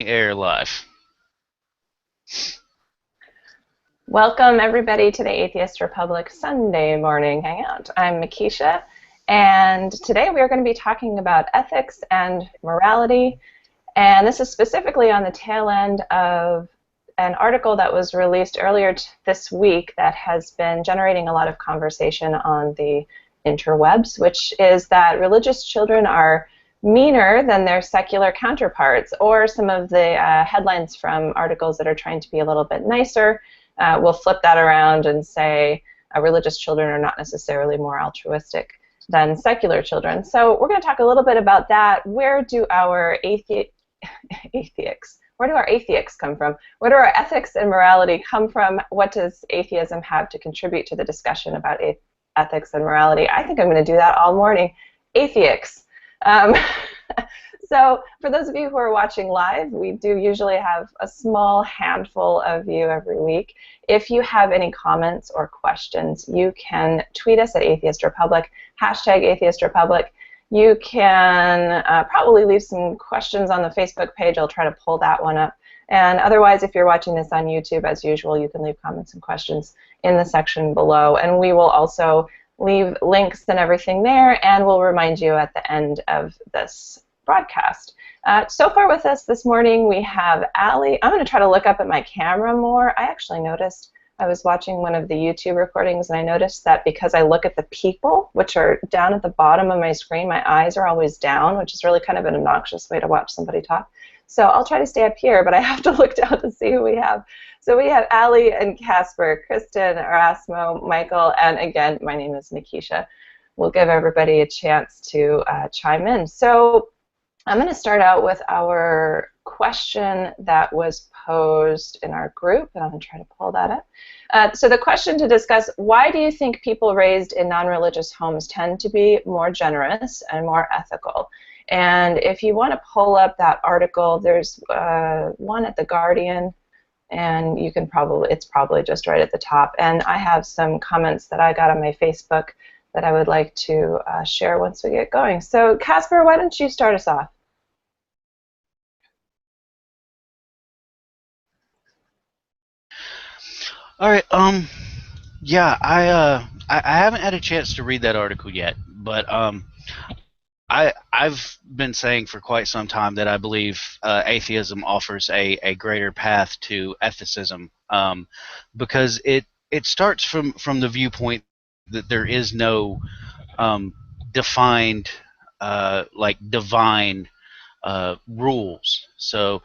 Air life. Welcome, everybody, to the Atheist Republic Sunday morning hangout. I'm Makisha, and today we are going to be talking about ethics and morality, and this is specifically on the tail end of an article that was released earlier this week that has been generating a lot of conversation on the interwebs, which is that religious children are meaner than their secular counterparts, or some of the headlines from articles that are trying to be a little bit nicer will flip that around and say religious children are not necessarily more altruistic than secular children. So we're going to talk a little bit about that. Where do our atheists, where do our atheists come from? Where do our ethics and morality come from? What does atheism have to contribute to the discussion about ethics and morality? I think I'm going to do that all morning. Atheists. Um, So for those of you who are watching live, we do usually have a small handful of you every week. If you have any comments or questions, you can tweet us at Atheist Republic, hashtag Atheist Republic. You can probably leave some questions on the Facebook page. I'll try to pull that one up. And otherwise, if you're watching this on YouTube, as usual, you can leave comments and questions in the section below. And we will also leave links and everything there, and we'll remind you at the end of this broadcast. So far with us this morning we have Allie. I'm going to try to look up at my camera more. I actually noticed I was watching one of the YouTube recordings and I noticed that because I look at the people, which are down at the bottom of my screen, my eyes are always down, which is really kind of an obnoxious way to watch somebody talk. So I'll try to stay up here, but I have to look down to see who we have. So we have Allie and Casper, Kristen, Erasmo, Michael, and again, my name is Makisha. We'll give everybody a chance to chime in. So I'm going to start out with our question that was posed in our group, and I'm going to try to pull that up. So the question to discuss: why do you think people raised in non-religious homes tend to be more generous and more ethical? And if you want to pull up that article, there's one at The Guardian, and you can it's probably just right at the top. And I have some comments that I got on my Facebook that I would like to share once we get going. So Casper, why don't you start us off? All right. Yeah. I haven't had a chance to read that article yet, but I've been saying for quite some time that I believe atheism offers a greater path to ethicism, because it starts from the viewpoint that there is no defined like divine rules. So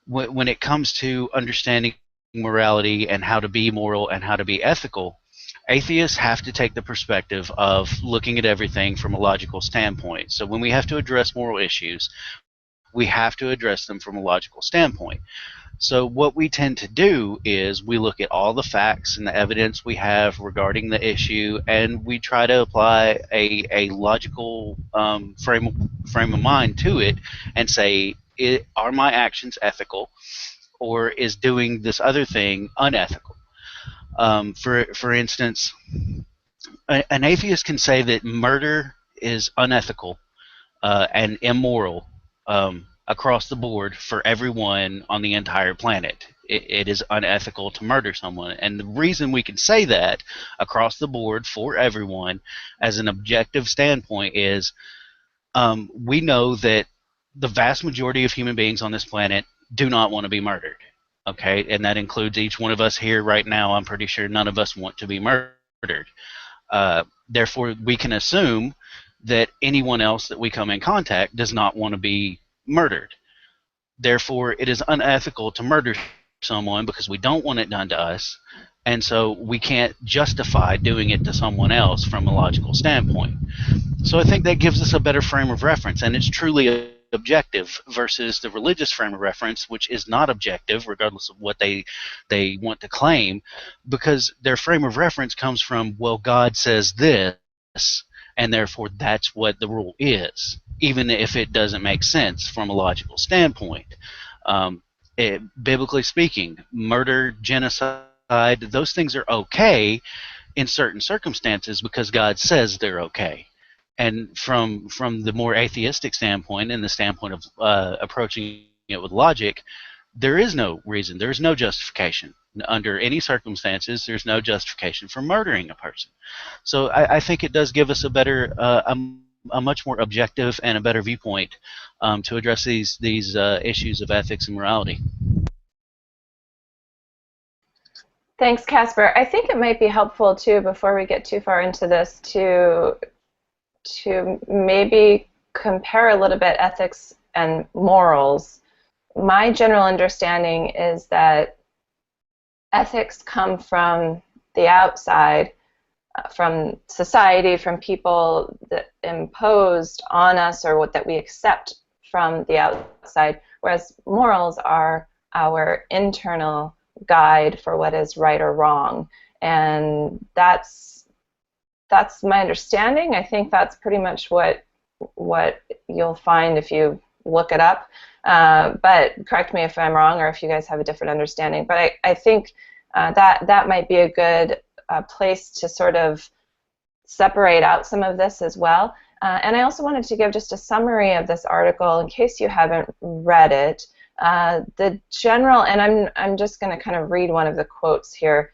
when it comes to understanding morality and how to be moral and how to be ethical, atheists have to take the perspective of looking at everything from a logical standpoint. So when we have to address moral issues, we have to address them from a logical standpoint. So what we tend to do is we look at all the facts and the evidence we have regarding the issue, and we try to apply a logical frame of mind to it and say, are my actions ethical, or is doing this other thing unethical? For instance, an atheist can say that murder is unethical and immoral across the board for everyone on the entire planet. It is unethical to murder someone. And the reason we can say that across the board for everyone as an objective standpoint is we know that the vast majority of human beings on this planet do not want to be murdered. Okay, and that includes each one of us here right now. I'm pretty sure none of us want to be murdered. Therefore, we can assume that anyone else that we come in contact does not want to be murdered. Therefore, it is unethical to murder someone because we don't want it done to us, and so we can't justify doing it to someone else from a logical standpoint. So I think that gives us a better frame of reference, and it's truly objective versus the religious frame of reference, which is not objective, regardless of what they want to claim, because their frame of reference comes from, well, God says this, and therefore that's what the rule is, even if it doesn't make sense from a logical standpoint. Biblically speaking, murder, genocide, those things are okay in certain circumstances because God says they're okay. And from the more atheistic standpoint and the standpoint of approaching it with logic, there is no reason, there's no justification. Under any circumstances, there's no justification for murdering a person. So I think it does give us a better, a much more objective and a better viewpoint to address these issues of ethics and morality. Thanks, Casper. I think it might be helpful too, before we get too far into this, to maybe compare a little bit ethics and morals. My general understanding is that ethics come from the outside, from society, from people that imposed on us or that we accept from the outside, whereas morals are our internal guide for what is right or wrong. And that's my understanding. I think that's pretty much what you'll find if you look it up. But correct me if I'm wrong, or if you guys have a different understanding. But I think that might be a good place to sort of separate out some of this as well. And I also wanted to give just a summary of this article in case you haven't read it. The general, and I'm just going to kind of read one of the quotes here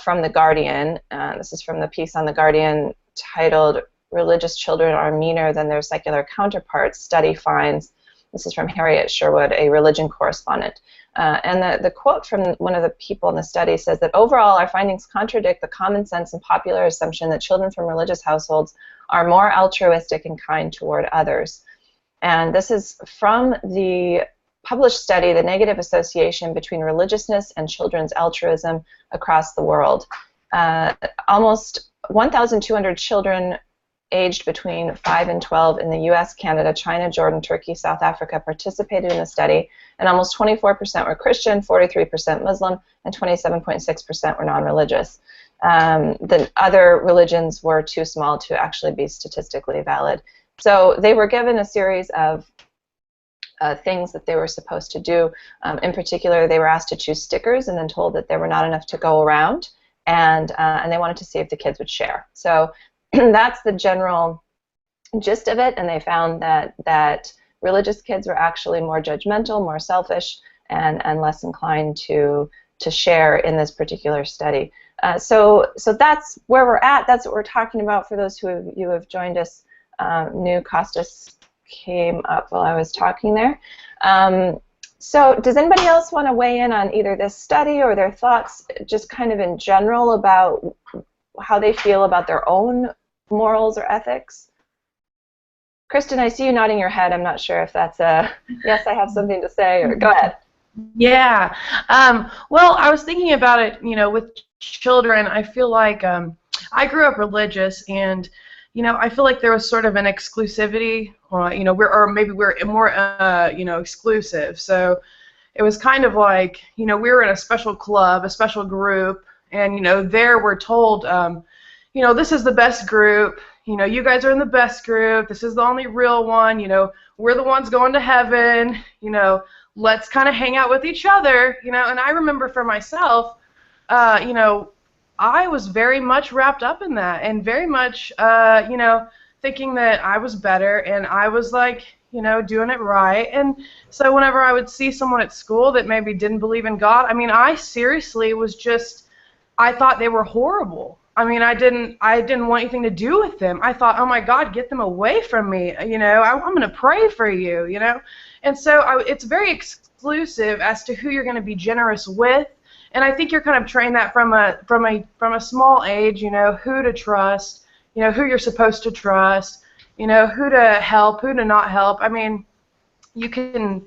from The Guardian. This is from the piece on The Guardian titled "Religious Children Are Meaner Than Their Secular Counterparts. Study Finds." This is from Harriet Sherwood, a religion correspondent. And the quote from one of the people in the study says that overall our findings contradict the common sense and popular assumption that children from religious households are more altruistic and kind toward others. And this is from the published study, The Negative Association Between Religiousness and Children's Altruism Across the World. Almost 1,200 children aged between 5 and 12 in the U.S., Canada, China, Jordan, Turkey, South Africa participated in the study, and almost 24% were Christian, 43% Muslim, and 27.6% were non-religious. The other religions were too small to actually be statistically valid. So they were given a series of things that they were supposed to do. In particular, they were asked to choose stickers and then told that there were not enough to go around, and they wanted to see if the kids would share. So that's the general gist of it, and they found that religious kids were actually more judgmental, more selfish, and less inclined to share in this particular study. So that's where we're at. That's what we're talking about. For those who have joined us new, Costas came up while I was talking there. So does anybody else want to weigh in on either this study or their thoughts just kind of in general about how they feel about their own morals or ethics? Kristen, I see you nodding your head. I'm not sure if that's a yes, I have something to say, or go ahead. Yeah. Well, I was thinking about it, with children. I feel like I grew up religious, and I feel like there was sort of an exclusivity, or maybe we're more exclusive. So it was kind of like, we were in a special club, a special group, and there we're told, this is the best group. You guys are in the best group. This is the only real one. We're the ones going to heaven. Let's kind of hang out with each other. And I remember for myself, I was very much wrapped up in that, and very much, thinking that I was better, and I was like, doing it right. And so whenever I would see someone at school that maybe didn't believe in God, I seriously was just, I thought they were horrible. I didn't want anything to do with them. I thought, oh my God, get them away from me. I'm going to pray for you. And so it's very exclusive as to who you're going to be generous with. And I think you're kind of trained that from a small age. Who to trust. Who you're supposed to trust. Who to help, who to not help. You can.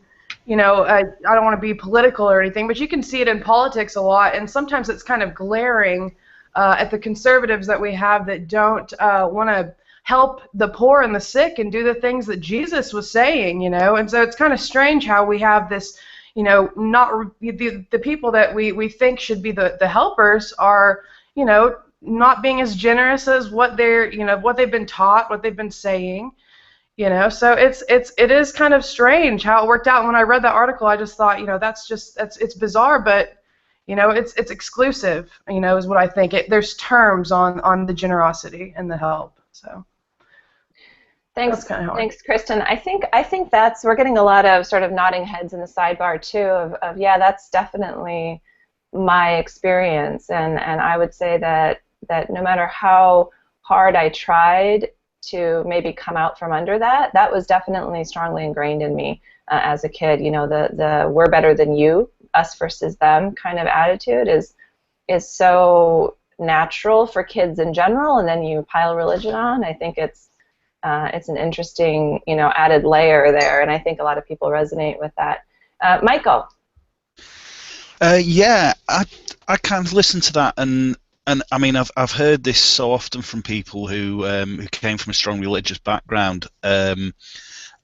I don't want to be political or anything, but you can see it in politics a lot, and sometimes it's kind of glaring at the conservatives that we have that don't want to help the poor and the sick and do the things that Jesus was saying, and so it's kind of strange how we have this, not the people that we think should be the helpers are, not being as generous as what they're, what they've been taught, what they've been saying. So it is kind of strange how it worked out. And when I read that article, I just thought, it's bizarre, but it's exclusive, is what I think. There's terms on the generosity and the help. So Thanks, kind of how thanks, Kristen. I think that's we're getting a lot of sort of nodding heads in the sidebar too. Of yeah, that's definitely my experience, and I would say that no matter how hard I tried to maybe come out from under that, that was definitely strongly ingrained in me as a kid. You know, the we're better than you, us versus them kind of attitude is so natural for kids in general, and then you pile religion on. I think it's an interesting, you know, added layer there, and I think a lot of people resonate with that. Michael. Yeah, I kind of listened to that, and I mean I've heard this so often from people who came from a strong religious background, and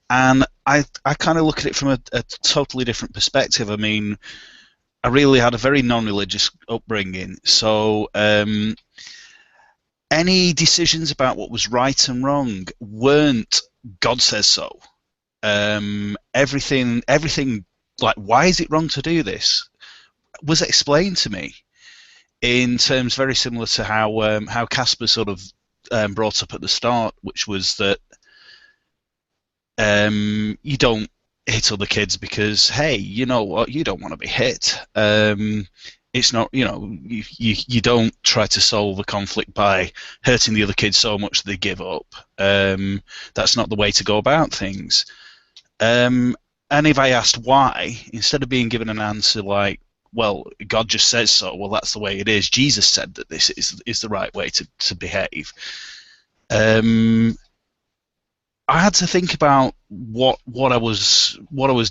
I kind of look at it from a totally different perspective. I mean, I really had a very non-religious upbringing, so any decisions about what was right and wrong weren't God says so. Everything like, why is it wrong to do this, was explained to me in terms very similar to how Casper sort of brought up at the start, which was that you don't hit other kids because, hey, you know what, you don't want to be hit. It's not, you know, you don't try to solve a conflict by hurting the other kids so much that they give up. That's not the way to go about things. And if I asked why, instead of being given an answer like, well, God just says so, well, that's the way it is, Jesus said that this is the right way to behave, I had to think about what I was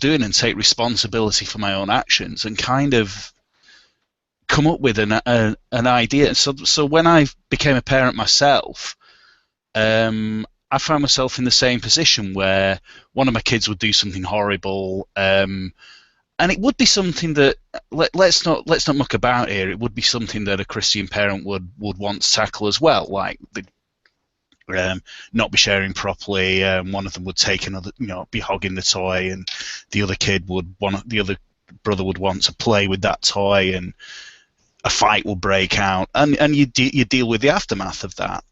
doing and take responsibility for my own actions and kind of come up with an idea. So when I became a parent myself, I found myself in the same position where one of my kids would do something horrible, and it would be something that let's not muck about here. It would be something that a Christian parent would want to tackle as well, like not be sharing properly. One of them would take another, you know, be hogging the toy, and the other brother would want to play with that toy, and a fight will break out, and you deal with the aftermath of that.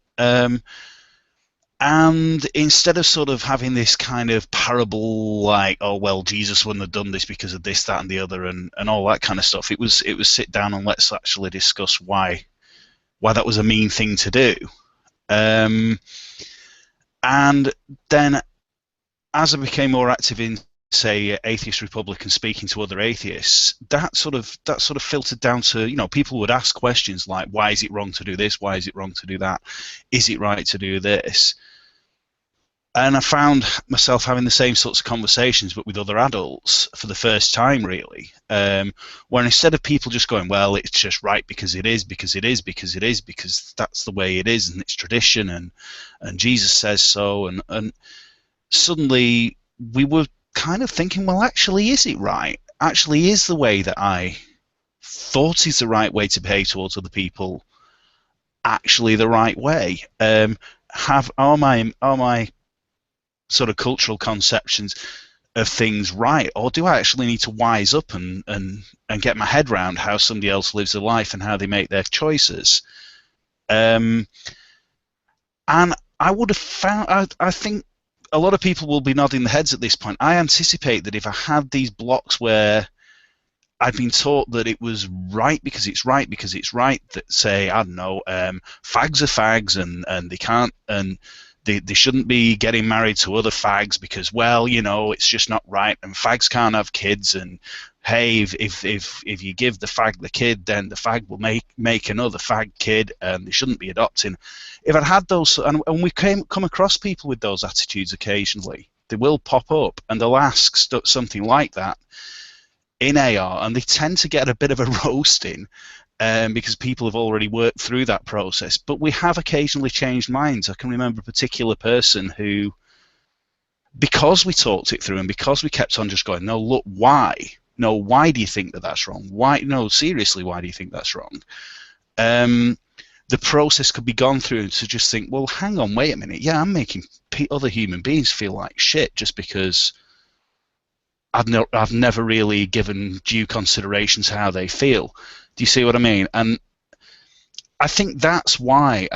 And instead of sort of having this kind of parable like, oh well, Jesus wouldn't have done this because of this, that, and the other, and all that kind of stuff, it was sit down and let's actually discuss why that was a mean thing to do. And then as I became more active in, say, Atheist Republic and speaking to other atheists, that sort of filtered down to, you know, people would ask questions like, why is it wrong to do this? Why is it wrong to do that? Is it right to do this? And I found myself having the same sorts of conversations, but with other adults for the first time, really. Where instead of people just going, well, it's just right because it is, because that's the way it is, and it's tradition, and Jesus says so, and suddenly we were kind of thinking, well, actually, is it right? Actually, is the way that I thought is the right way to behave towards other people actually the right way? Are my sort of cultural conceptions of things right, or do I actually need to wise up and get my head around how somebody else lives their life and how they make their choices? And I would have found, I think a lot of people will be nodding their heads at this point. I anticipate that if I had these blocks where I'd been taught that it was right because it's right, that say, I don't know, fags are fags, and they can't, and they shouldn't be getting married to other fags because, well, you know, it's just not right, and fags can't have kids, and hey, if you give the fag the kid, then the fag will make another fag kid, and they shouldn't be adopting. If I'd had those, and we come across people with those attitudes occasionally, they will pop up and they'll ask something like that in AR, and they tend to get a bit of a roasting because people have already worked through that process. But we have occasionally changed minds. I can remember a particular person who, because we talked it through and because we kept on just going, no, look, why? No, why do you think that that's wrong? Why? No, seriously, why do you think that's wrong? The process could be gone through to just think, well, hang on, wait a minute. Yeah, I'm making other human beings feel like shit just because I've never really given due consideration to how they feel. Do you see what I mean? And I think that's why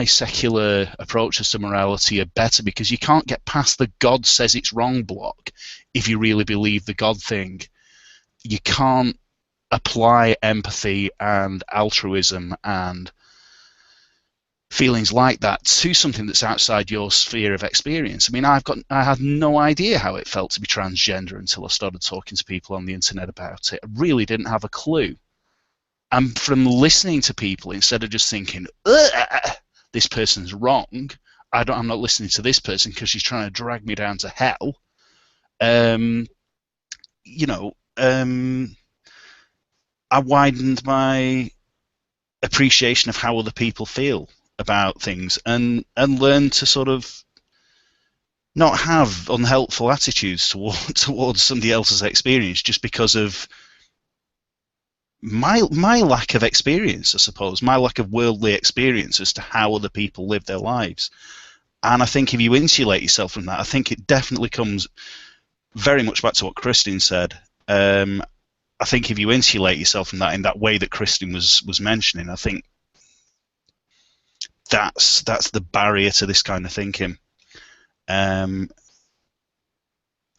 secular approaches to morality are better, because you can't get past the God says it's wrong block if you really believe the God thing. You can't apply empathy and altruism and feelings like that to something that's outside your sphere of experience. I mean, I had no idea how it felt to be transgender until I started talking to people on the internet about it. I really didn't have a clue. And from listening to people, instead of just thinking, this person's wrong, I'm not listening to this person because she's trying to drag me down to hell. I widened my appreciation of how other people feel about things, and learned to sort of not have unhelpful attitudes towards somebody else's experience just because of my lack of experience, I suppose, my lack of worldly experience as to how other people live their lives. And I think if you insulate yourself from that, I think it definitely comes very much back to what Christine said. I think if you insulate yourself from that in that way that Christine was mentioning, I think that's the barrier to this kind of thinking.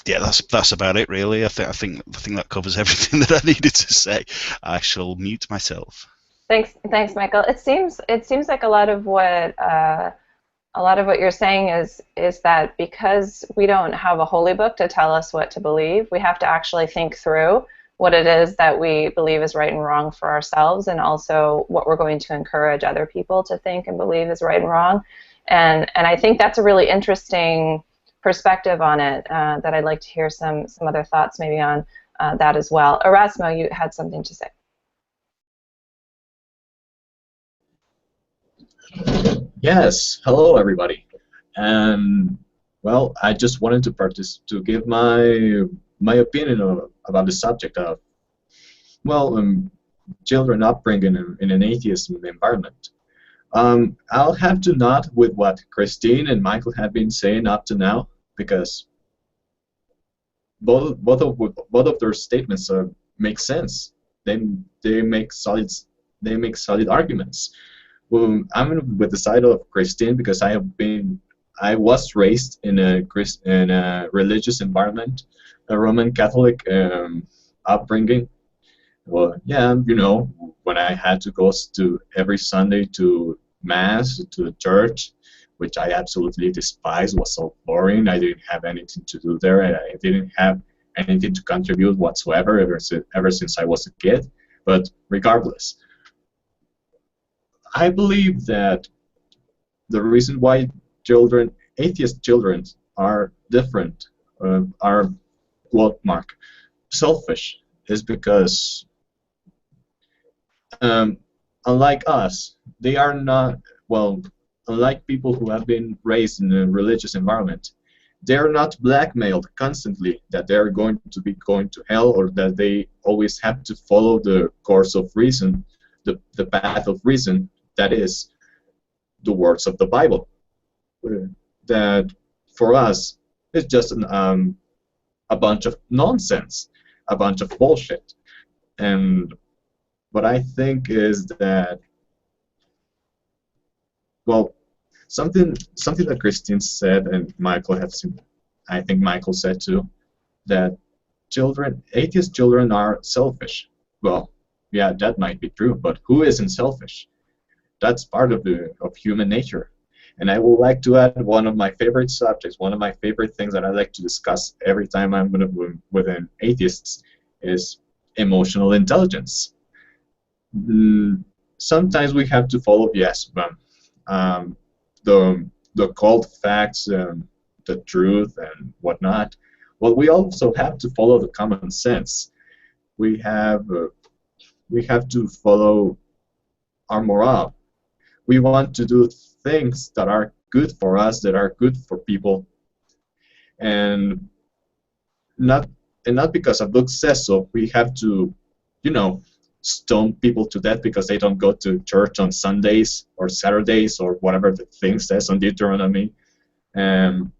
Yeah, that's about it, really. I think that covers everything that I needed to say. I shall mute myself. Thanks, Michael. It seems like a lot of what you're saying is that because we don't have a holy book to tell us what to believe, we have to actually think through what it is that we believe is right and wrong for ourselves, and also what we're going to encourage other people to think and believe is right and wrong. And I think that's a really interesting perspective on it that I'd like to hear some other thoughts maybe on that as well. Erasmo, you had something to say. Yes, hello everybody. Well, I just wanted to give my opinion about the subject of, children upbringing in an atheist environment. I'll have to nod with what Christine and Michael have been saying up to now, because both of their statements make sense. They make solid arguments. Well, I'm with the side of Christine because I was raised in a religious environment, a Roman Catholic upbringing. Well, yeah, when I had to go to every Sunday to Mass, to the church, which I absolutely despised, was so boring. I didn't have anything to do there. I didn't have anything to contribute whatsoever ever since I was a kid. But regardless, I believe that the reason why atheist children are different, are quote mark selfish, is because unlike us, they are not, unlike people who have been raised in a religious environment, they are not blackmailed constantly that they are going to be going to hell, or that they always have to follow the course of reason, the path of reason, that is the words of the Bible. That for us is just a bunch of nonsense, a bunch of bullshit. And what I think is that, something that Christine said, and I think Michael said too, that atheist children are selfish. Well, yeah, that might be true, but who isn't selfish? That's part of human nature. And I would like to add one of my favorite subjects, one of my favorite things that I like to discuss every time I'm with atheists, is emotional intelligence. Sometimes we have to follow, yes, the cold facts, the truth, and whatnot. Well, we also have to follow the common sense. We have to follow our morale. We want to do things that are good for us, that are good for people, and not because a book says so. We have to, stone people to death because they don't go to church on Sundays or Saturdays or whatever the thing says on Deuteronomy. I'm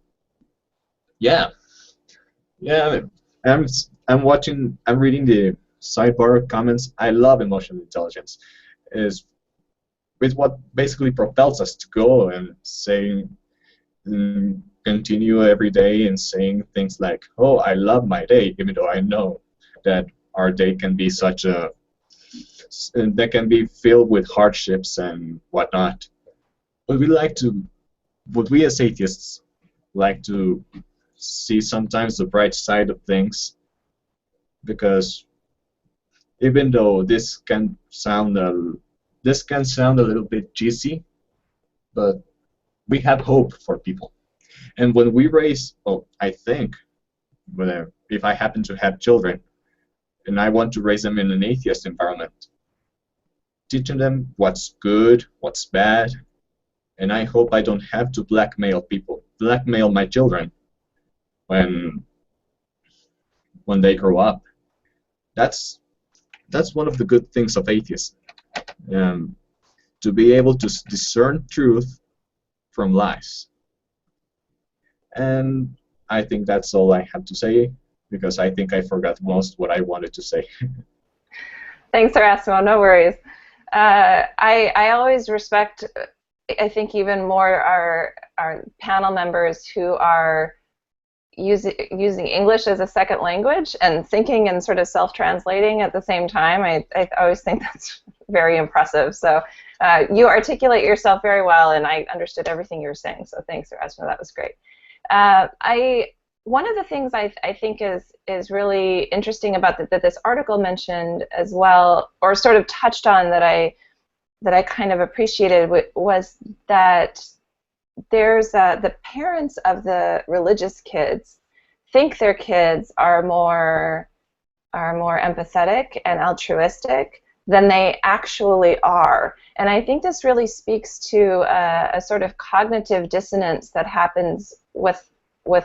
reading the sidebar comments. I love emotional intelligence. with what basically propels us to go and saying, continue every day and saying things like, "Oh, I love my day," even though I know that our day can be that can be filled with hardships and whatnot. But what we as atheists like to see sometimes the bright side of things, because even though this can sound a little bit cheesy, but we have hope for people. And when we raise, I think, if I happen to have children and I want to raise them in an atheist environment, teaching them what's good, what's bad, and I hope I don't have to blackmail my children when they grow up. That's one of the good things of atheism, to be able to discern truth from lies. And I think that's all I have to say, because I think I forgot most what I wanted to say. Thanks, Erasmo. No worries. I always respect, I think, even more our panel members who are using English as a second language and thinking and sort of self-translating at the same time. I always think that's very impressive. So you articulate yourself very well, and I understood everything you were saying. So thanks, Erasmo. That was great. One of the things I think is really interesting about that this article mentioned as well, or sort of touched on, that I kind of appreciated, was that there's the parents of the religious kids think their kids are more empathetic and altruistic than they actually are. And I think this really speaks to a sort of cognitive dissonance that happens with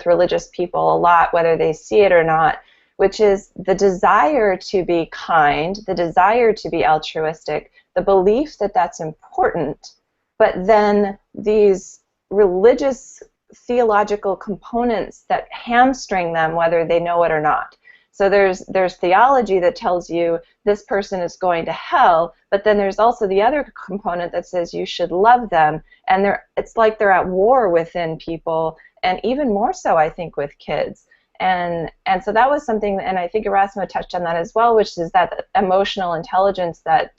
religious people a lot, whether they see it or not, which is the desire to be kind, the desire to be altruistic, the belief that that's important, but then these religious theological components that hamstring them whether they know it or not. So there's theology that tells you this person is going to hell, but then there's also the other component that says you should love them, and it's like they're at war within people, and even more so, I think, with kids. And so that was something, and I think Erasmo touched on that as well, which is that emotional intelligence that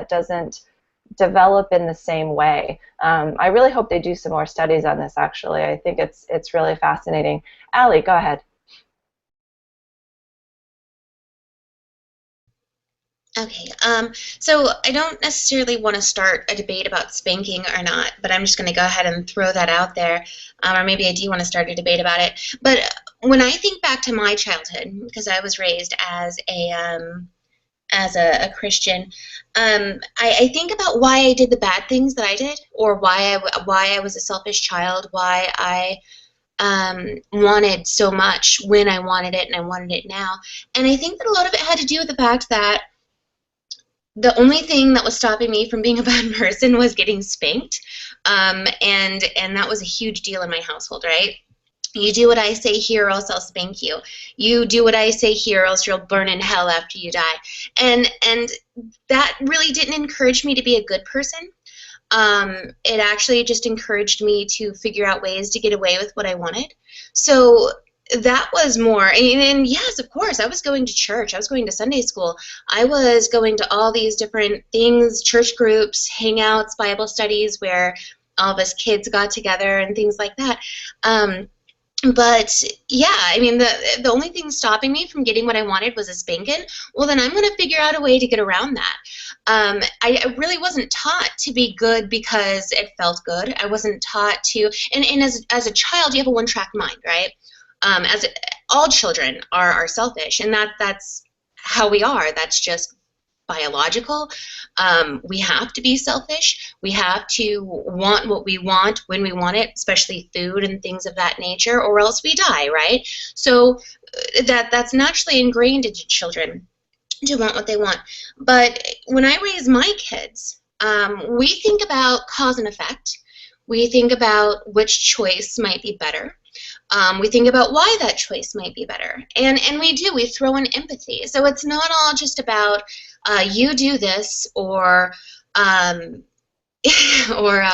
doesn't develop in the same way. I really hope they do some more studies on this, actually. I think it's really fascinating. Allie, go ahead. Okay, so I don't necessarily want to start a debate about spanking or not, but I'm just going to go ahead and throw that out there, or maybe I do want to start a debate about it. But when I think back to my childhood, because I was raised as a Christian, I think about why I did the bad things that I did, or why I was a selfish child, why I wanted so much when I wanted it and I wanted it now. And I think that a lot of it had to do with the fact that the only thing that was stopping me from being a bad person was getting spanked, and that was a huge deal in my household, right? You do what I say here, or else I'll spank you. You do what I say here, or else you'll burn in hell after you die. And that really didn't encourage me to be a good person. It actually just encouraged me to figure out ways to get away with what I wanted. So that was more, and yes, of course, I was going to church, I was going to Sunday school, I was going to all these different things, church groups, hangouts, Bible studies, where all of us kids got together and things like that. But yeah, I mean, the only thing stopping me from getting what I wanted was a spanking. Well, then I'm going to figure out a way to get around that. I really wasn't taught to be good because it felt good. I wasn't taught to, and as a child, you have a one-track mind, right? All children are selfish, and that's how we are. That's just biological. We have to be selfish. We have to want what we want when we want it, especially food and things of that nature, or else we die, right? So that's naturally ingrained into children to want what they want. But when I raise my kids, we think about cause and effect. We think about which choice might be better. We think about why that choice might be better. And we throw in empathy. So it's not all just about you do this, or or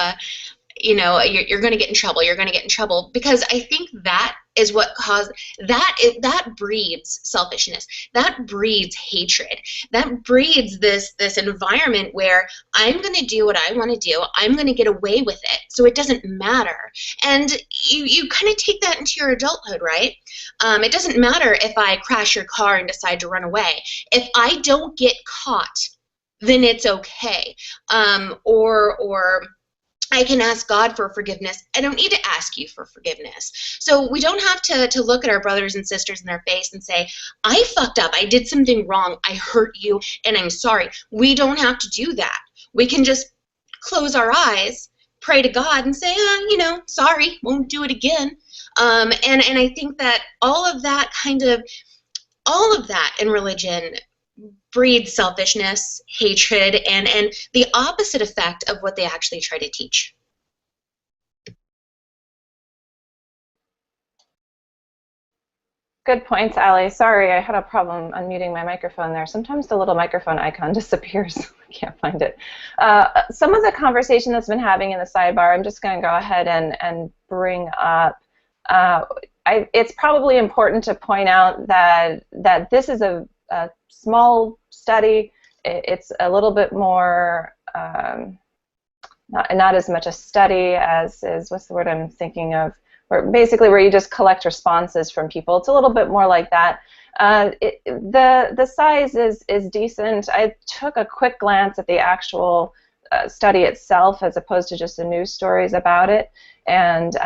you're going to get in trouble. You're going to get in trouble, because I think that is what that breeds selfishness. That breeds hatred. That breeds this environment where I'm going to do what I want to do. I'm going to get away with it, so it doesn't matter. And you kind of take that into your adulthood, right? It doesn't matter if I crash your car and decide to run away. If I don't get caught, then it's okay. Or I can ask God for forgiveness. I don't need to ask you for forgiveness. So we don't have to look at our brothers and sisters in their face and say, I fucked up. I did something wrong. I hurt you, and I'm sorry. We don't have to do that. We can just close our eyes, pray to God, and say, sorry, won't do it again. And I think that all of that in religion breeds selfishness, hatred, and the opposite effect of what they actually try to teach. Good points, Ali. Sorry, I had a problem unmuting my microphone there. Sometimes the little microphone icon disappears. I can't find it. Some of the conversation that's been having in the sidebar, I'm just going to go ahead and bring up. It's probably important to point out that this is a small study. It's a little bit more, not as much a study as what's the word I'm thinking of, where you just collect responses from people. It's a little bit more like that. The size is decent. I took a quick glance at the actual study itself as opposed to just the news stories about it, and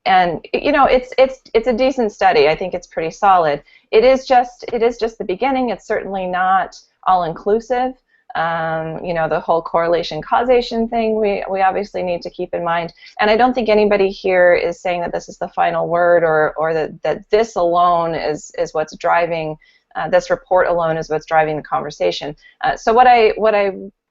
it's a decent study. I think it's pretty solid. It is just the beginning. It's certainly not all inclusive. The whole correlation causation thing we obviously need to keep in mind. And I don't think anybody here is saying that this is the final word, or that this alone is what's driving, this report alone is what's driving the conversation. So what I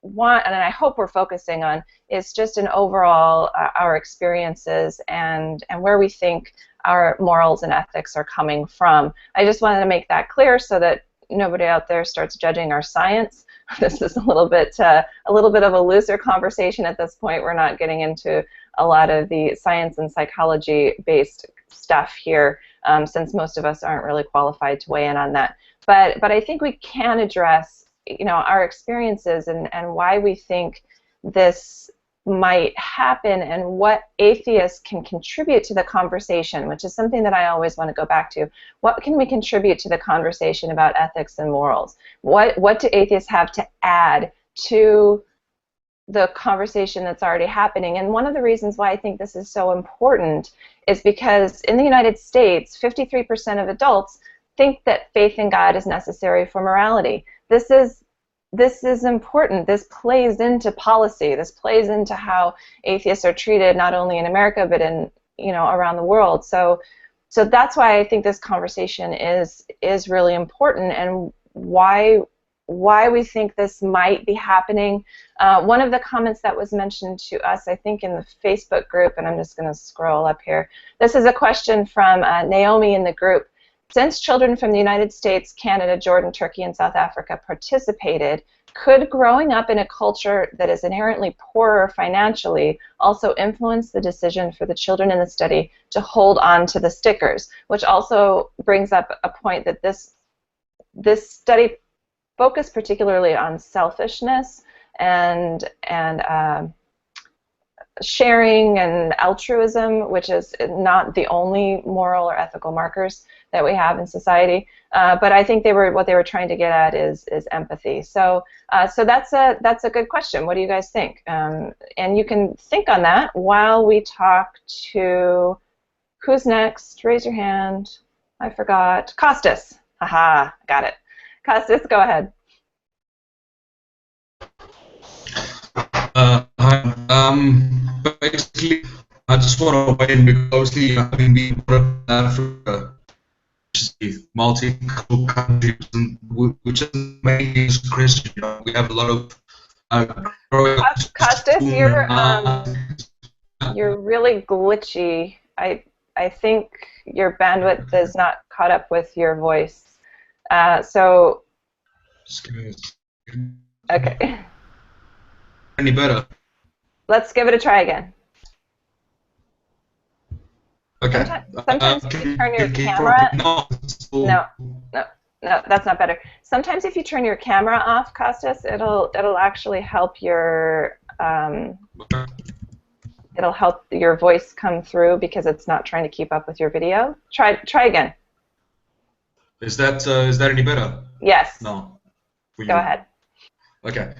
want, and I hope we're focusing on, is just an overall our experiences and where we think our morals and ethics are coming from. I just wanted to make that clear so that nobody out there starts judging our science. This is a little bit of a looser conversation at this point. We're not getting into a lot of the science and psychology-based stuff here, since most of us aren't really qualified to weigh in on that. But I think we can address, our experiences and why we think this might happen, and what atheists can contribute to the conversation, which is something that I always want to go back to. What can we contribute to the conversation about ethics and morals? What do atheists have to add to the conversation that's already happening? And one of the reasons why I think this is so important is because in the United States, 53% of adults think that faith in God is necessary for morality. This is important. This plays into policy. This plays into how atheists are treated, not only in America but in around the world. So that's why I think this conversation is really important, and why we think this might be happening. One of the comments that was mentioned to us, I think, in the Facebook group, and I'm just going to scroll up here. This is a question from Naomi in the group. Since children from the United States, Canada, Jordan, Turkey, and South Africa participated, could growing up in a culture that is inherently poorer financially also influence the decision for the children in the study to hold on to the stickers? Which also brings up a point that this study focused particularly on selfishness and sharing and altruism, which is not the only moral or ethical markers that we have in society. But I think what they were trying to get at is empathy. So that's a good question. What do you guys think? And you can think on that while we talk to, who's next? Raise your hand. I forgot. Costas. Haha, got it. Costas, go ahead. Hi. Basically, I just want to weigh in because obviously having been brought up in Africa, which is a multicultural country, which is mainly Christian, we have a lot of Costas, you're really glitchy. I think your bandwidth is not caught up with your voice. Okay. Any better? Let's give it a try again. Okay. Sometimes if you turn your can you camera... no. No, that's not better. Sometimes if you turn your camera off, Costas, it'll actually help your voice come through because it's not trying to keep up with your video. Try again. Is that any better? Yes. No. Go ahead. Okay.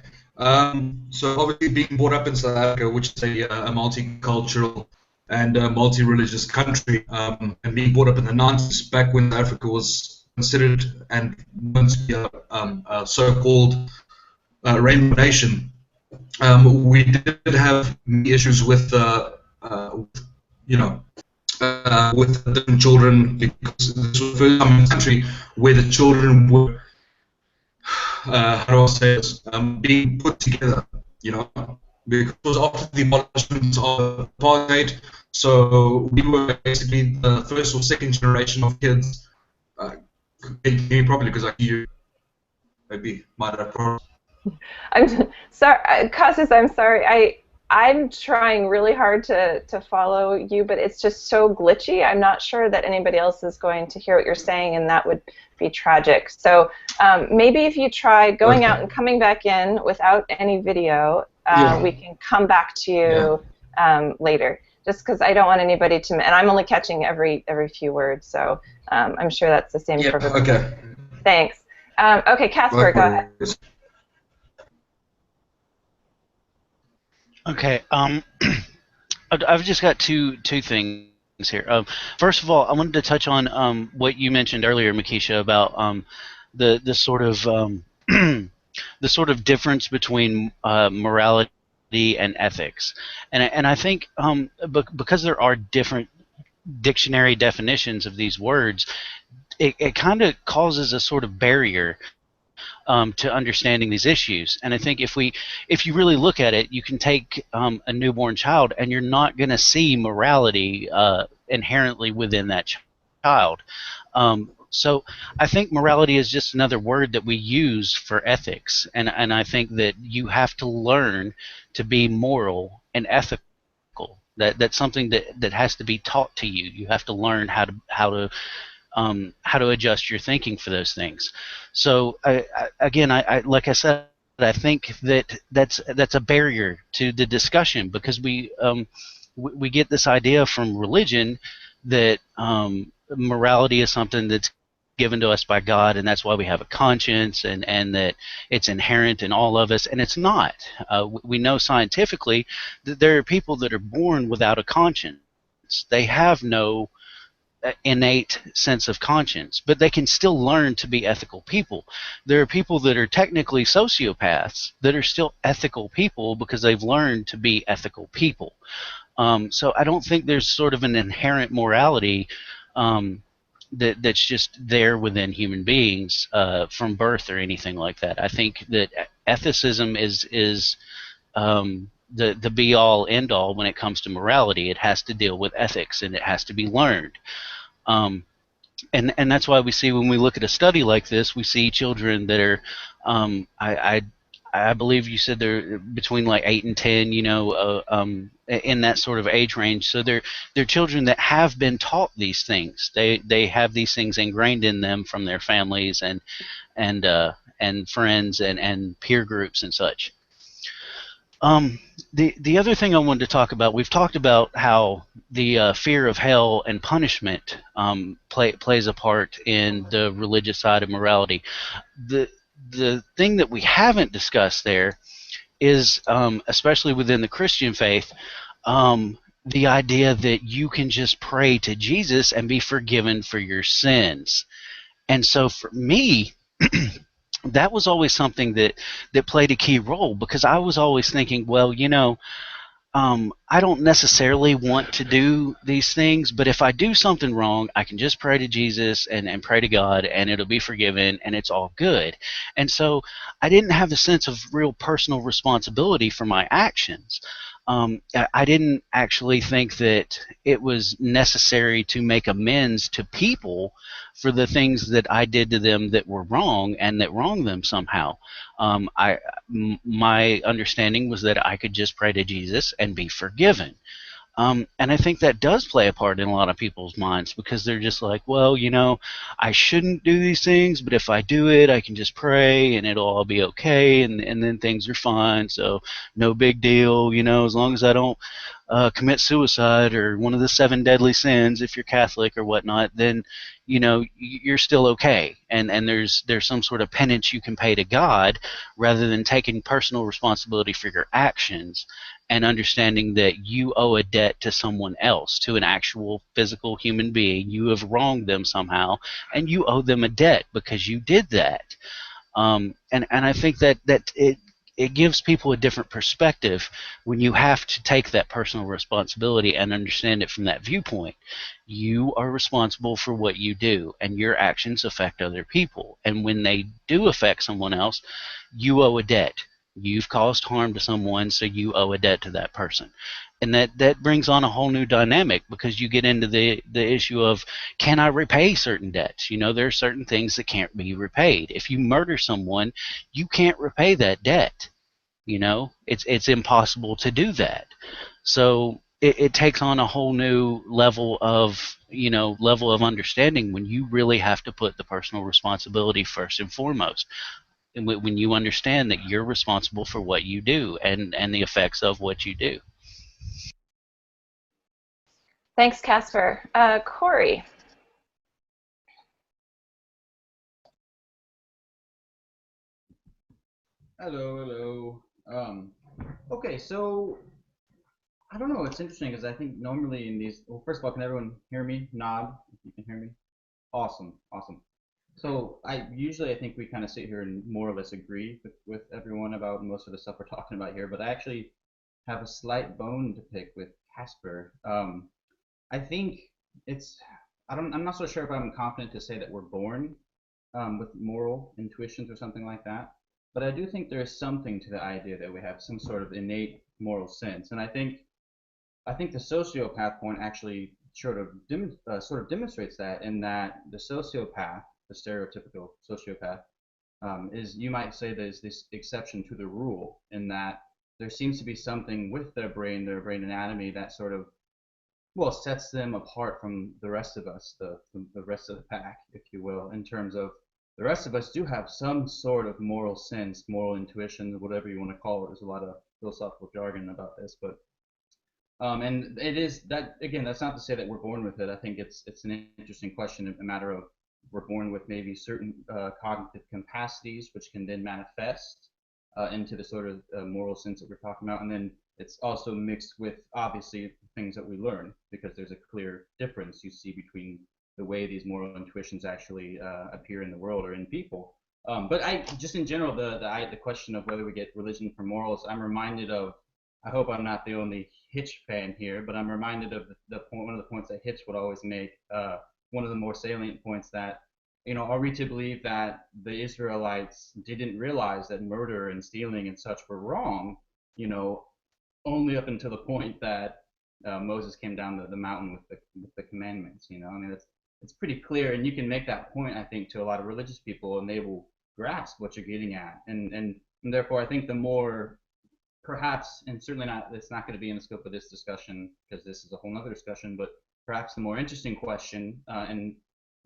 So obviously being brought up in South Africa, which is a multicultural and multi-religious country, and being brought up in the 90s, back when Africa was considered and known to be a so-called rainbow nation, we did have many issues with with different children, because this was the first time in the country where the children were, how do I say this, being put together, because it was after the abolishment of apartheid, so we were basically the first or second generation of kids. Can you hear me properly? Because I hear you maybe might have problems. I'm sorry, Costas. I'm sorry. I'm trying really hard to follow you, but it's just so glitchy. I'm not sure that anybody else is going to hear what you're saying, and that would be tragic. So maybe if you try going out and coming back in without any video, we can come back to you later. Just because I don't want anybody to, and I'm only catching every few words, so I'm sure that's the same for everybody. Okay. Thanks. Okay, Casper, go ahead. Okay. I've just got two things here. First of all, I wanted to touch on what you mentioned earlier, Makisha, about the sort of the sort of difference between morality and ethics, and I think because there are different dictionary definitions of these words, it kind of causes a sort of barrier to understanding these issues. And I think if you really look at it, you can take a newborn child, and you're not going to see morality inherently within that child. So I think morality is just another word that we use for ethics, and I think that you have to learn to be moral and ethical. That's something that has to be taught to you. You have to learn how to adjust your thinking for those things. So again, like I said, I think that's a barrier to the discussion, because we get this idea from religion that morality is something that's given to us by God, and that's why we have a conscience, and that it's inherent in all of us, and it's not. We know scientifically that there are people that are born without a conscience. They have no innate sense of conscience, but they can still learn to be ethical people. There are people that are technically sociopaths that are still ethical people because they've learned to be ethical people. So I don't think there's sort of an inherent morality that's just there within human beings from birth or anything like that. I think that ethicism is the be-all, end-all when it comes to morality. It has to deal with ethics, and it has to be learned. And that's why we see, when we look at a study like this, we see children that are, I believe you said they're between like 8 and 10, in that sort of age range. So they're children that have been taught these things. They have these things ingrained in them from their families and friends and peer groups and such. The other thing I wanted to talk about, we've talked about how the fear of hell and punishment plays a part in the religious side of morality. The thing that we haven't discussed there is, especially within the Christian faith, the idea that you can just pray to Jesus and be forgiven for your sins. And so for me, that was always something that played a key role, because I was always thinking, well, I don't necessarily want to do these things, but if I do something wrong, I can just pray to Jesus and pray to God, and it'll be forgiven, and it's all good. And so I didn't have a sense of real personal responsibility for my actions. I didn't actually think that it was necessary to make amends to people for the things that I did to them that were wrong and that wronged them somehow. My understanding was that I could just pray to Jesus and be forgiven. And I think that does play a part in a lot of people's minds, because they're just like, well, I shouldn't do these things, but if I do it, I can just pray and it'll all be okay, and then things are fine. So no big deal, as long as I don't commit suicide or one of the 7 deadly sins, if you're Catholic or whatnot, then you're still okay. And there's some sort of penance you can pay to God, rather than taking personal responsibility for your actions and understanding that you owe a debt to someone else, to an actual physical human being. You have wronged them somehow, and you owe them a debt because you did that. And I think that it gives people a different perspective when you have to take that personal responsibility and understand it from that viewpoint. You are responsible for what you do, and your actions affect other people. And when they do affect someone else, you owe a debt. You've caused harm to someone, so you owe a debt to that person. And that brings on a whole new dynamic, because you get into the issue of, can I repay certain debts? There are certain things that can't be repaid. If you murder someone, you can't repay that debt. It's impossible to do that. So it takes on a whole new level of understanding when you really have to put the personal responsibility first and foremost. And when you understand that you're responsible for what you do and the effects of what you do. Thanks, Casper. Corey. Hello. Okay, so I don't know. It's interesting because I think normally in these, well, first of all, can everyone hear me? Nod if you can hear me. Awesome. So I think we kind of sit here and more or less agree with everyone about most of the stuff we're talking about here, but I actually have a slight bone to pick with Casper. I think I'm not so sure if I'm confident to say that we're born with moral intuitions or something like that, but I do think there is something to the idea that we have some sort of innate moral sense, and I think the sociopath point actually sort of demonstrates that, in that the sociopath, the stereotypical sociopath, is, you might say, there's this exception to the rule, in that there seems to be something with their brain anatomy, that sort of, well, sets them apart from the rest of us, the rest of the pack, if you will, in terms of the rest of us do have some sort of moral sense, moral intuition, whatever you want to call it. There's a lot of philosophical jargon about this, but and it is that, again, that's not to say that we're born with it. I think it's an interesting question, a matter of, we're born with maybe certain cognitive capacities, which can then manifest into the sort of moral sense that we're talking about, and then it's also mixed with, obviously, things that we learn, because there's a clear difference you see between the way these moral intuitions actually appear in the world or in people. But just in general, the question of whether we get religion from morals, I'm reminded of, I hope I'm not the only Hitch fan here, but I'm reminded of one of the points that Hitch would always make, one of the more salient points, that, are we to believe that the Israelites didn't realize that murder and stealing and such were wrong, only up until the point that Moses came down the mountain with the commandments? I mean, it's pretty clear, and you can make that point, I think, to a lot of religious people, and they will grasp what you're getting at, and therefore I think the more, perhaps, and certainly it's not going to be in the scope of this discussion, because this is a whole other discussion, but perhaps the more interesting question, and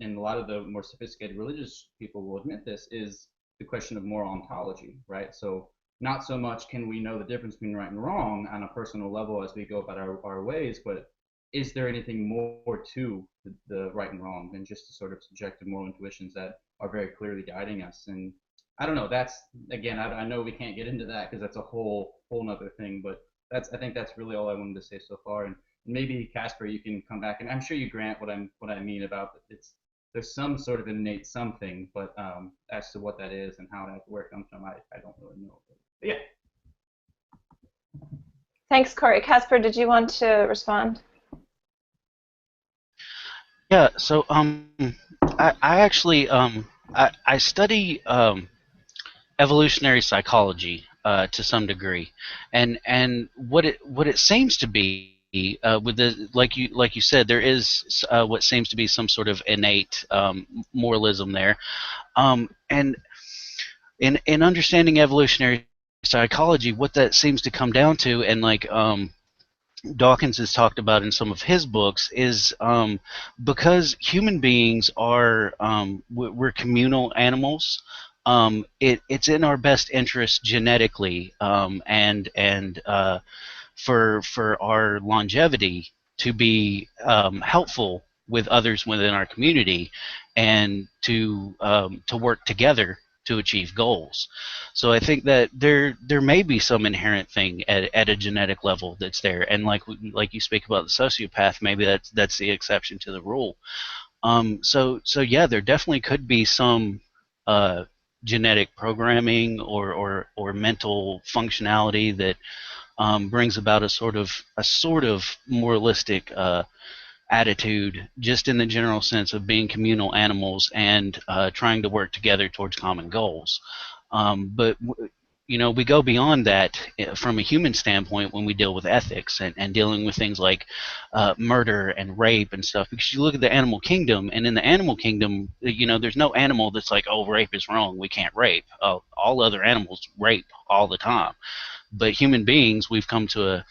a lot of the more sophisticated religious people will admit this, is the question of moral ontology, right? So not so much can we know the difference between right and wrong on a personal level as we go about our ways, but is there anything more to the right and wrong than just the sort of subjective moral intuitions that are very clearly guiding us? And I don't know, that's, again, I know we can't get into that because that's a whole nother thing, but I think that's really all I wanted to say so far. And maybe, Casper, you can come back, and I'm sure you grant what I mean about there's some sort of innate something, but as to what that is and where it comes from, I don't really know. But yeah. Thanks, Corey. Casper, did you want to respond? Yeah, so I actually I study evolutionary psychology, to some degree, and what it seems to be, with the like you said, there is what seems to be some sort of innate moralism there, and in understanding evolutionary psychology, what that seems to come down to, and like Dawkins has talked about in some of his books, is because human beings are we're communal animals. It's in our best interest genetically, and for our longevity to be helpful with others within our community, and to work together to achieve goals. So I think that there may be some inherent thing at a genetic level that's there, and like you speak about the sociopath, maybe that's the exception to the rule. So yeah, there definitely could be some genetic programming or mental functionality that brings about a sort of moralistic attitude, just in the general sense of being communal animals and trying to work together towards common goals. But we go beyond that from a human standpoint when we deal with ethics and dealing with things like murder and rape and stuff. Because you look at the animal kingdom, and in the animal kingdom, there's no animal that's like, oh, rape is wrong, we can't rape. All other animals rape all the time. But human beings, we've come to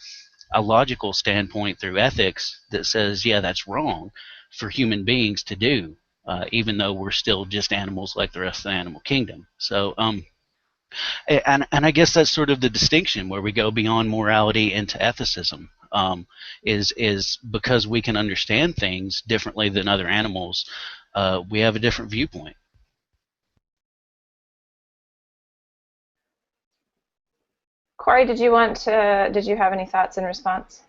a logical standpoint through ethics that says, yeah, that's wrong for human beings to do, even though we're still just animals like the rest of the animal kingdom. So, and I guess that's sort of the distinction where we go beyond morality into ethicism, is because we can understand things differently than other animals. We have a different viewpoint. Corey, did you have any thoughts in response?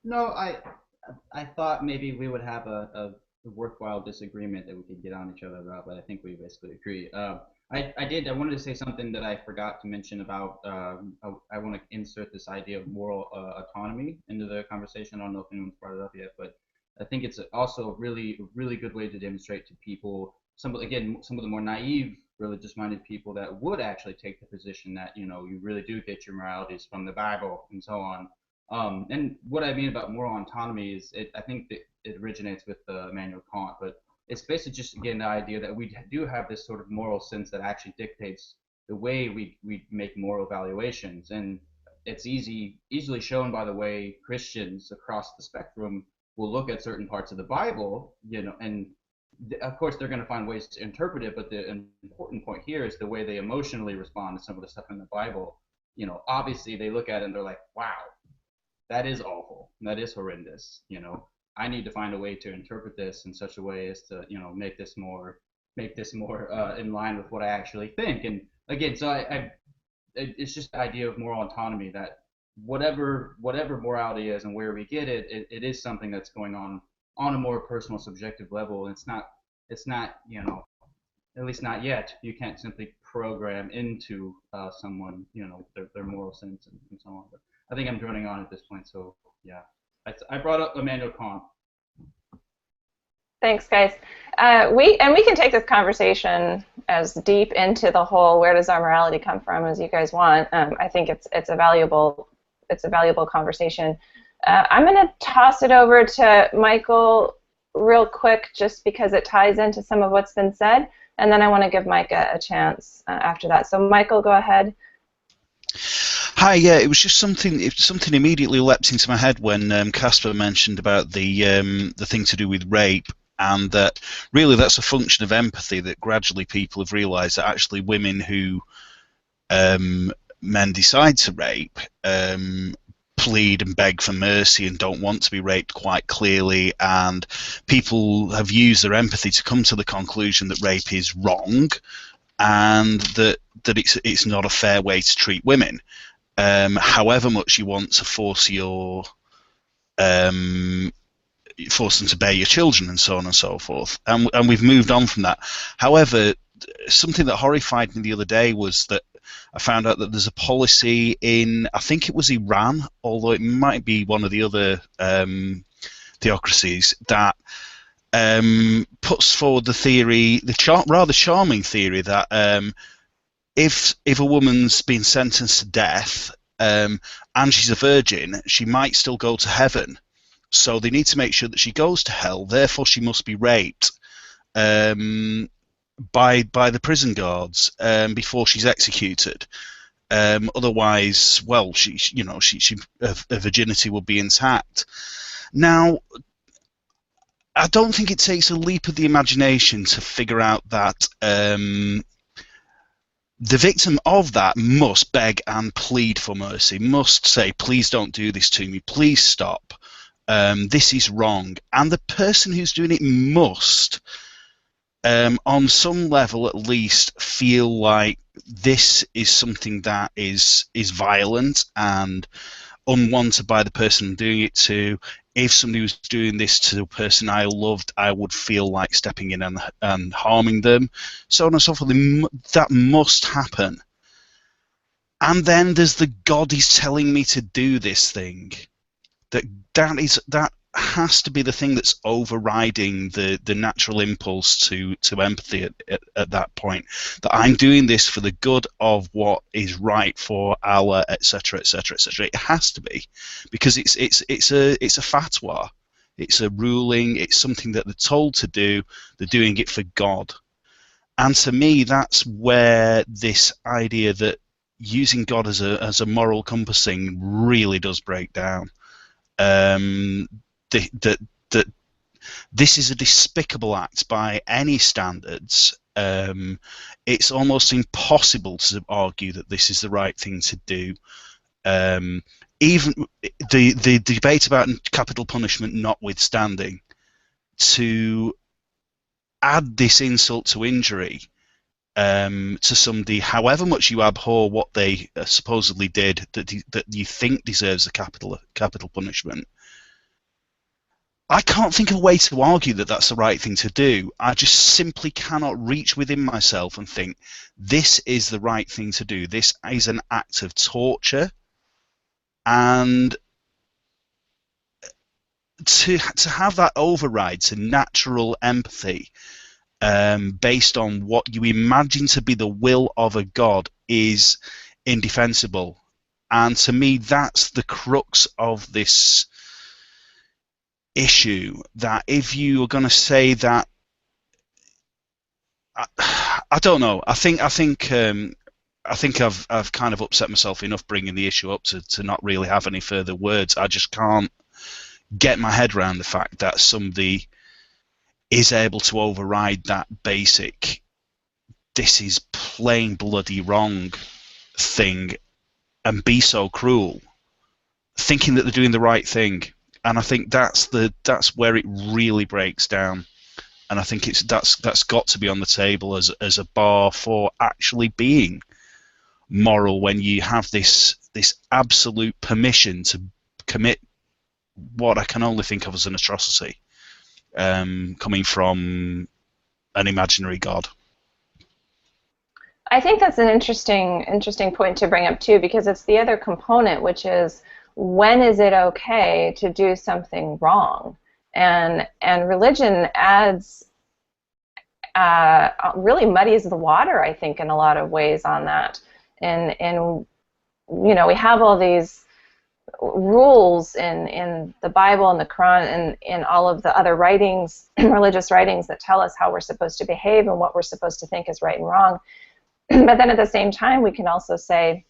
No, I thought maybe we would have a worthwhile disagreement that we could get on each other about, but I think we basically agree. I wanted to say something that I forgot to mention about, I want to insert this idea of moral autonomy into the conversation. I don't know if anyone's brought it up yet, but I think it's also a really good way to demonstrate to people, some of the more naive religious-minded people that would actually take the position that you really do get your moralities from the Bible and so on. And what I mean about moral autonomy is, I think that it originates with Immanuel Kant, but it's basically just, again, the idea that we do have this sort of moral sense that actually dictates the way we make moral evaluations, and it's easily shown by the way Christians across the spectrum will look at certain parts of the Bible, and of course they're going to find ways to interpret it, but the important point here is the way they emotionally respond to some of the stuff in the Bible. Obviously they look at it and they're like, wow, that is awful, that is horrendous. I need to find a way to interpret this in such a way as to make this more in line with what I actually think. And again, so it's just the idea of moral autonomy, that whatever morality is and where we get it, it is something that's going on a more personal, subjective level. And it's not at least not yet, you can't simply program into someone their moral sense and so on. But I think I'm droning on at this point, so yeah, I brought up Immanuel Kant. Thanks, guys. We can take this conversation as deep into the whole where does our morality come from as you guys want. I think it's a valuable conversation. I'm going to toss it over to Michael real quick, just because it ties into some of what's been said, and then I want to give Mike a chance after that. So Michael, go ahead. Hi, yeah, it was just something immediately leapt into my head when Casper mentioned about the thing to do with rape, and that really that's a function of empathy, that gradually people have realised that actually women who men decide to rape plead and beg for mercy and don't want to be raped quite clearly, and people have used their empathy to come to the conclusion that rape is wrong and that it's not a fair way to treat women. However much you want to force them to bear your children and so on and so forth, and we've moved on from that. However, something that horrified me the other day was that I found out that there's a policy in, I think it was Iran, although it might be one of the other theocracies, that puts forward the theory, rather charming theory, that if a woman's been sentenced to death and she's a virgin, she might still go to heaven. So they need to make sure that she goes to hell. Therefore, she must be raped by the prison guards before she's executed. Otherwise, well, her virginity will be intact. Now, I don't think it takes a leap of the imagination to figure out that the victim of that must beg and plead for mercy, must say, please don't do this to me, please stop, this is wrong. And the person who's doing it must, on some level at least, feel like this is something that is violent and unwanted by the person doing it to. If somebody was doing this to a person I loved, I would feel like stepping in and harming them, so on and so forth. That must happen. And then there's the God is telling me to do this thing. That has to be the thing that's overriding the natural impulse to empathy at that point. That I'm doing this for the good of what is right for Allah, etc., etc., etc. It has to be, because it's a fatwa, it's a ruling, it's something that they're told to do. They're doing it for God, and to me, that's where this idea that using God as a moral compassing really does break down. That this is a despicable act by any standards. It's almost impossible to argue that this is the right thing to do. Even the debate about capital punishment notwithstanding, to add this insult to injury to somebody, however much you abhor what they supposedly did, that you think deserves a capital punishment, I can't think of a way to argue that that's the right thing to do. I just simply cannot reach within myself and think this is the right thing to do. This is an act of torture, and to have that override to natural empathy based on what you imagine to be the will of a God is indefensible. And to me, that's the crux of this issue, that if you are going to say that, I don't know. I think I've kind of upset myself enough bringing the issue up to not really have any further words. I just can't get my head around the fact that somebody is able to override that basic, this is plain bloody wrong thing, and be so cruel, thinking that they're doing the right thing. And I think that's where it really breaks down. And I think that's got to be on the table as a bar for actually being moral, when you have this absolute permission to commit what I can only think of as an atrocity, coming from an imaginary God. I think that's an interesting point to bring up too, because it's the other component, which is, when is it okay to do something wrong? And religion adds, really muddies the water, I think, in a lot of ways on that. And you know, we have all these rules in the Bible and the Quran and in all of the other writings, religious writings, that tell us how we're supposed to behave and what we're supposed to think is right and wrong. But then at the same time, we can also say,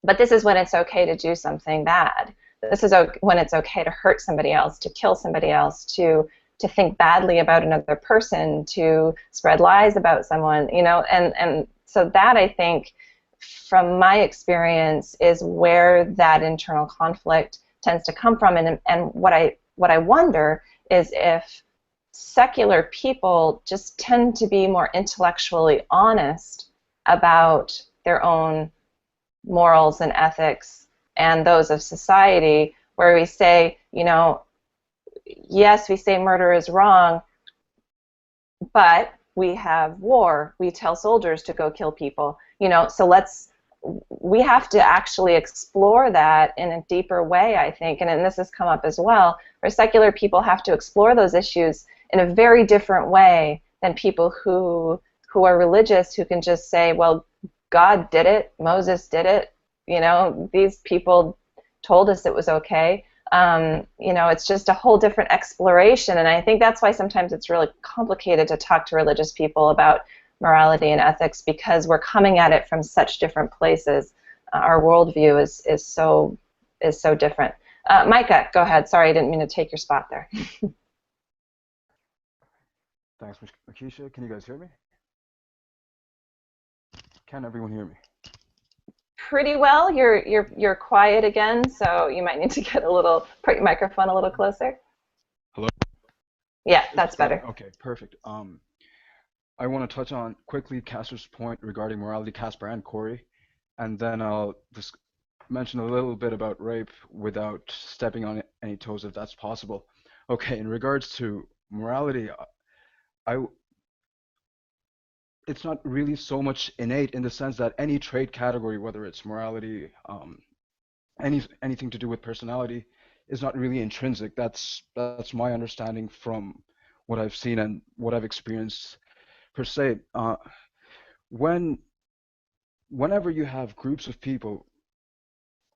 but this is when it's okay to do something bad. This is when it's okay to hurt somebody else, to kill somebody else, to think badly about another person, to spread lies about someone, you know, and so that, I think, from my experience, is where that internal conflict tends to come from. And what I wonder is if secular people just tend to be more intellectually honest about their own morals and ethics and those of society, where we say, you know, yes, we say murder is wrong, but we have war. We tell soldiers to go kill people, you know, so we have to actually explore that in a deeper way, I think, and this has come up as well, where secular people have to explore those issues in a very different way than people who are religious, who can just say, well, God did it, Moses did it, these people told us it was okay. It's just a whole different exploration, and I think that's why sometimes it's really complicated to talk to religious people about morality and ethics, because we're coming at it from such different places. Our worldview is so different. Micah, go ahead. Sorry, I didn't mean to take your spot there. Thanks, Makisha. Can you guys hear me? Can everyone hear me? Pretty well. You're quiet again, so you might need to get put your microphone a little closer. Hello? Yeah, that's better. Okay, perfect. I want to touch on quickly Casper's point regarding morality, Casper and Corey, and then I'll just mention a little bit about rape without stepping on any toes if that's possible. Okay, in regards to morality, it's not really so much innate in the sense that any trait category, whether it's morality, anything to do with personality, is not really intrinsic. That's my understanding from what I've seen and what I've experienced per se. Whenever you have groups of people,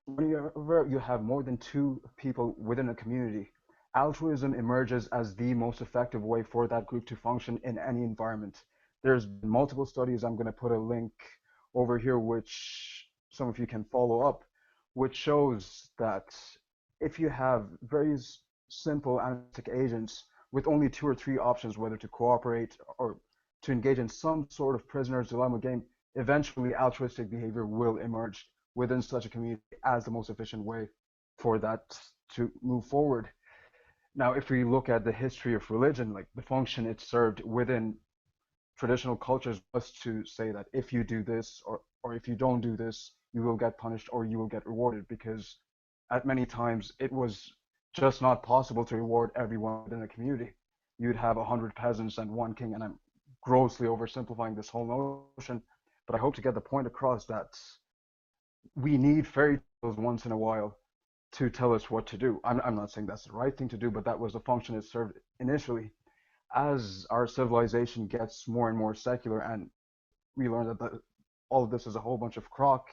whenever you have more than two people within a community, altruism emerges as the most effective way for that group to function in any environment. There's multiple studies. I'm going to put a link over here which some of you can follow up, which shows that if you have very simple analytic agents with only 2 or 3 options, whether to cooperate or to engage in some sort of prisoner's dilemma game, eventually altruistic behavior will emerge within such a community as the most efficient way for that to move forward. Now, if we look at the history of religion, like the function it served within traditional cultures was to say that if you do this or if you don't do this, you will get punished or you will get rewarded, because at many times it was just not possible to reward everyone within the community. You'd have 100 peasants and 1 king, and I'm grossly oversimplifying this whole notion, but I hope to get the point across that we need fairy tales once in a while to tell us what to do. I'm not saying that's the right thing to do, but that was the function it served initially. As our civilization gets more and more secular and we learn that all of this is a whole bunch of crock,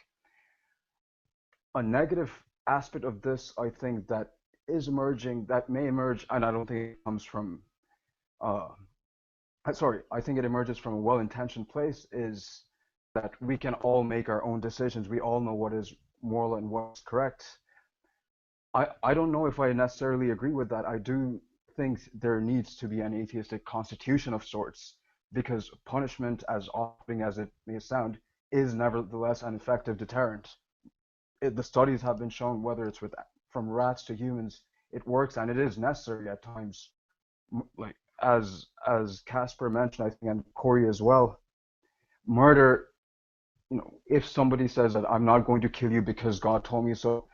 a negative aspect of this, I think, that is emerging, that may emerge, and I don't think it comes from, I think it emerges from a well-intentioned place, is that we can all make our own decisions. We all know what is moral and what's correct. I don't know if I necessarily agree with that. I do think there needs to be an atheistic constitution of sorts, because punishment, as often as it may sound, is nevertheless an effective deterrent. The studies have been shown, whether it's from rats to humans, it works, and it is necessary at times. Like as Casper mentioned, I think, and Corey as well, murder, if somebody says that I'm not going to kill you because God told me so,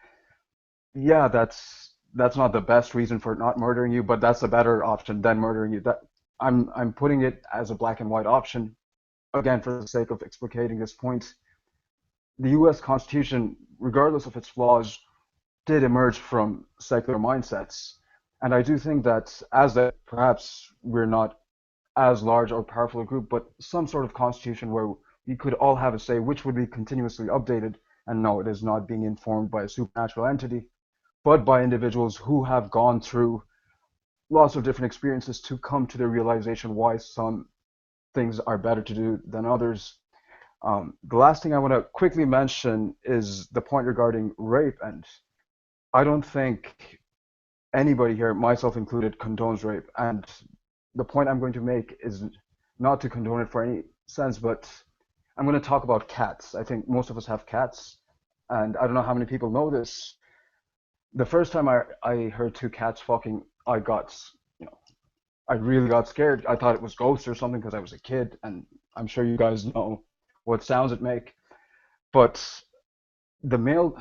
yeah, that's not the best reason for not murdering you, but that's a better option than murdering you. That I'm putting it as a black and white option, again, for the sake of explicating this point. The U.S. Constitution, regardless of its flaws, did emerge from secular mindsets, and I do think that perhaps we're not as large or powerful a group, but some sort of constitution where we could all have a say, which would be continuously updated. And no, it is not being informed by a supernatural entity, but by individuals who have gone through lots of different experiences to come to the realization why some things are better to do than others. The last thing I want to quickly mention is the point regarding rape, and I don't think anybody here, myself included, condones rape. And the point I'm going to make is not to condone it for any sense, but I'm going to talk about cats. I think most of us have cats, and I don't know how many people know this. The first time I heard 2 cats fucking, I really got scared. I thought it was ghosts or something because I was a kid, and I'm sure you guys know what sounds it make. But the male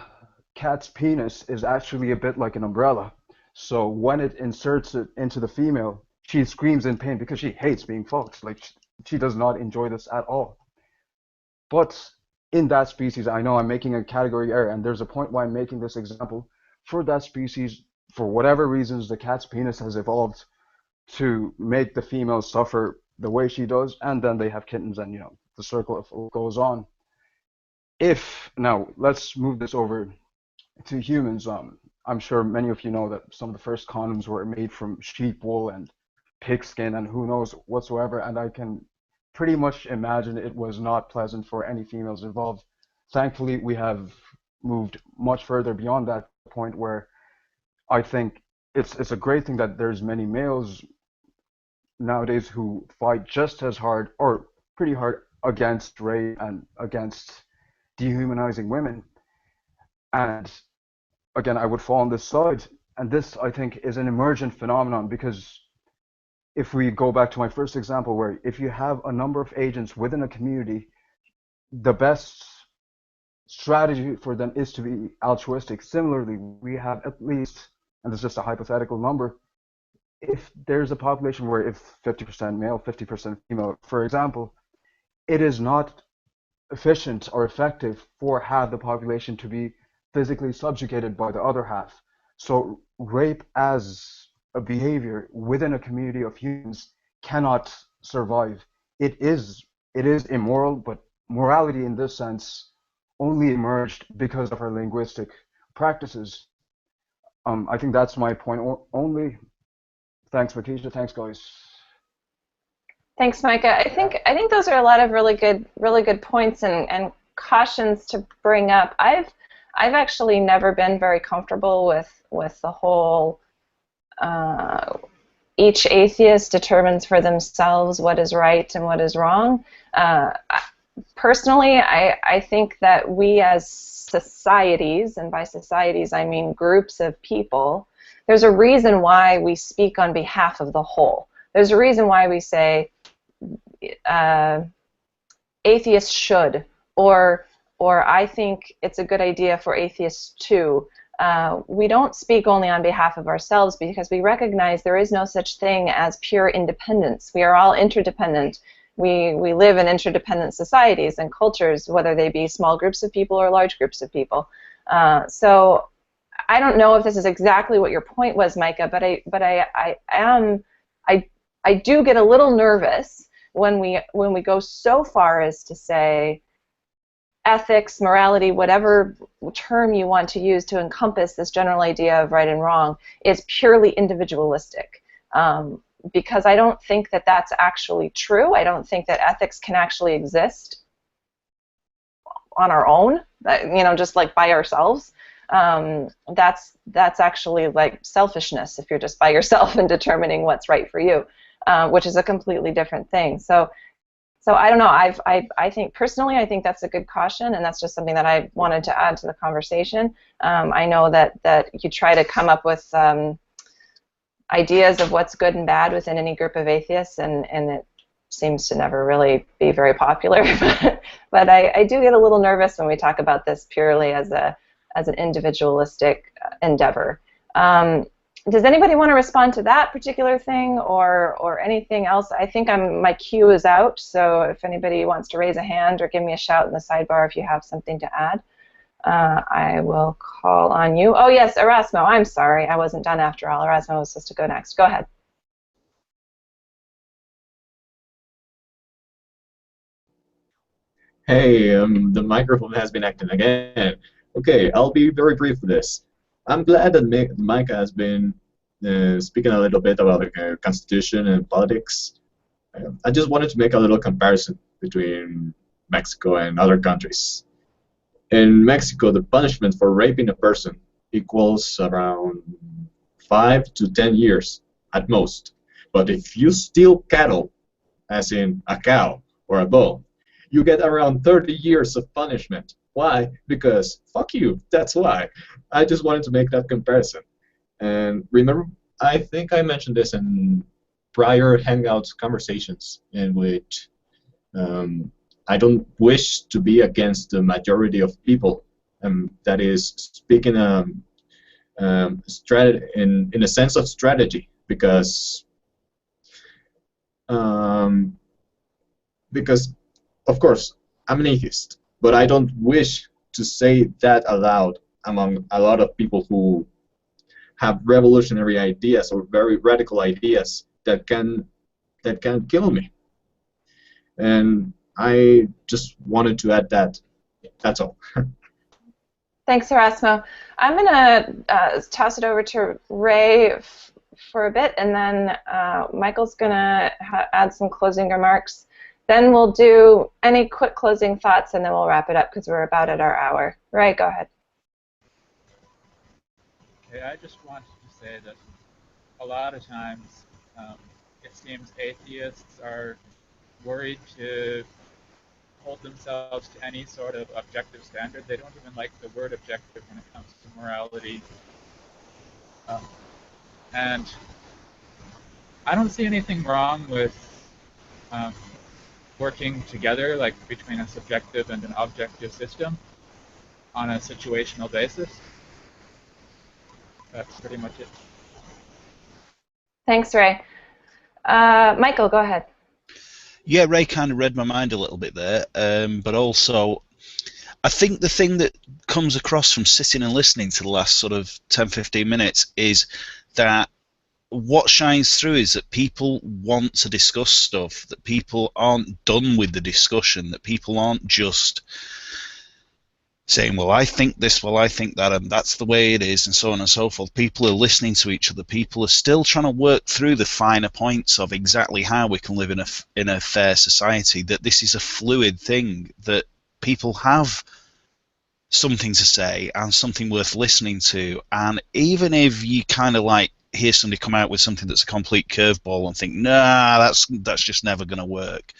cat's penis is actually a bit like an umbrella. So when it inserts it into the female, she screams in pain because she hates being fucked. Like, she does not enjoy this at all. But in that species, I know I'm making a category error, and there's a point why I'm making this example. For that species, for whatever reasons, the cat's penis has evolved to make the female suffer the way she does, and then they have kittens, and the circle goes on. if now let's move this over to humans. I'm sure many of you know that some of the first condoms were made from sheep wool and pigskin and who knows whatsoever, and I can pretty much imagine it was not pleasant for any females involved. Thankfully, we have moved much further beyond that point where I think it's a great thing that there's many males nowadays who fight just as hard or pretty hard against rape and against dehumanizing women. And again, I would fall on this side. And this, I think, is an emergent phenomenon because if we go back to my first example, where if you have a number of agents within a community, the best strategy for them is to be altruistic. Similarly, we have at least, and this is just a hypothetical number, if there's a population where if 50% male, 50% female, for example, it is not efficient or effective for half the population to be physically subjugated by the other half. So rape as a behavior within a community of humans cannot survive. It is immoral, but morality in this sense only emerged because of our linguistic practices. I think that's my point only. Thanks, Makisha. Thanks, guys. Thanks, Micah. I think those are a lot of really good points and cautions to bring up. I've actually never been very comfortable with the whole each atheist determines for themselves what is right and what is wrong. Personally, I think that we as societies, and by societies I mean groups of people, there's a reason why we speak on behalf of the whole. There's a reason why we say atheists should, or I think it's a good idea for atheists too. We don't speak only on behalf of ourselves because we recognize there is no such thing as pure independence. We are all interdependent. We live in interdependent societies and cultures, whether they be small groups of people or large groups of people. So I don't know if this is exactly what your point was, Micah, but I do get a little nervous when we go so far as to say ethics, morality, whatever term you want to use to encompass this general idea of right and wrong is purely individualistic. Because I don't think that that's actually true. I don't think that ethics can actually exist on our own, just like by ourselves. That's actually like selfishness if you're just by yourself and determining what's right for you, which is a completely different thing. So I don't know. I think personally, I think that's a good caution, and that's just something that I wanted to add to the conversation. I know that you try to come up with ideas of what's good and bad within any group of atheists, and it seems to never really be very popular. But I do get a little nervous when we talk about this purely as an individualistic endeavor. Does anybody want to respond to that particular thing or anything else? I think my cue is out, so if anybody wants to raise a hand or give me a shout in the sidebar if you have something to add, I will call on you. Oh yes, Erasmo, I'm sorry, I wasn't done after all. Erasmo was supposed to go next. Go ahead. Hey, the microphone has been acting again. Okay, I'll be very brief with this. I'm glad that Micah has been speaking a little bit about the Constitution and politics. I just wanted to make a little comparison between Mexico and other countries. In Mexico, the punishment for raping a person equals around 5 to 10 years at most. But if you steal cattle, as in a cow or a bull, you get around 30 years of punishment. Why? Because fuck you, that's why. I just wanted to make that comparison. And remember, I think I mentioned this in prior Hangouts conversations in which I don't wish to be against the majority of people. That is speaking in a sense of strategy, because of course I'm an atheist, but I don't wish to say that aloud among a lot of people who have revolutionary ideas or very radical ideas that can kill me. And I just wanted to add that That's all. Thanks, Erasmo. I'm going to toss it over to Ray for a bit, and then Michael's going to add some closing remarks. Then we'll do any quick closing thoughts, and then we'll wrap it up because we're about at our hour. Ray, go ahead. Okay, I just wanted to say that a lot of times it seems atheists are worried to hold themselves to any sort of objective standard. They don't even like the word objective when it comes to morality. And I don't see anything wrong with working together, like between a subjective and an objective system on a situational basis. That's pretty much it. Thanks, Ray. Michael, go ahead. Yeah, Ray kind of read my mind a little bit there, but also I think the thing that comes across from sitting and listening to the last sort of 10-15 minutes is that what shines through is that people want to discuss stuff, that people aren't done with the discussion, that people aren't just saying, well, I think this, well, I think that, and that's the way it is, and so on and so forth. People are listening to each other. People are still trying to work through the finer points of exactly how we can live in a fair society, that this is a fluid thing, that people have something to say and something worth listening to. And even if you kind of like hear somebody come out with something that's a complete curveball and think, nah, that's just never going to work,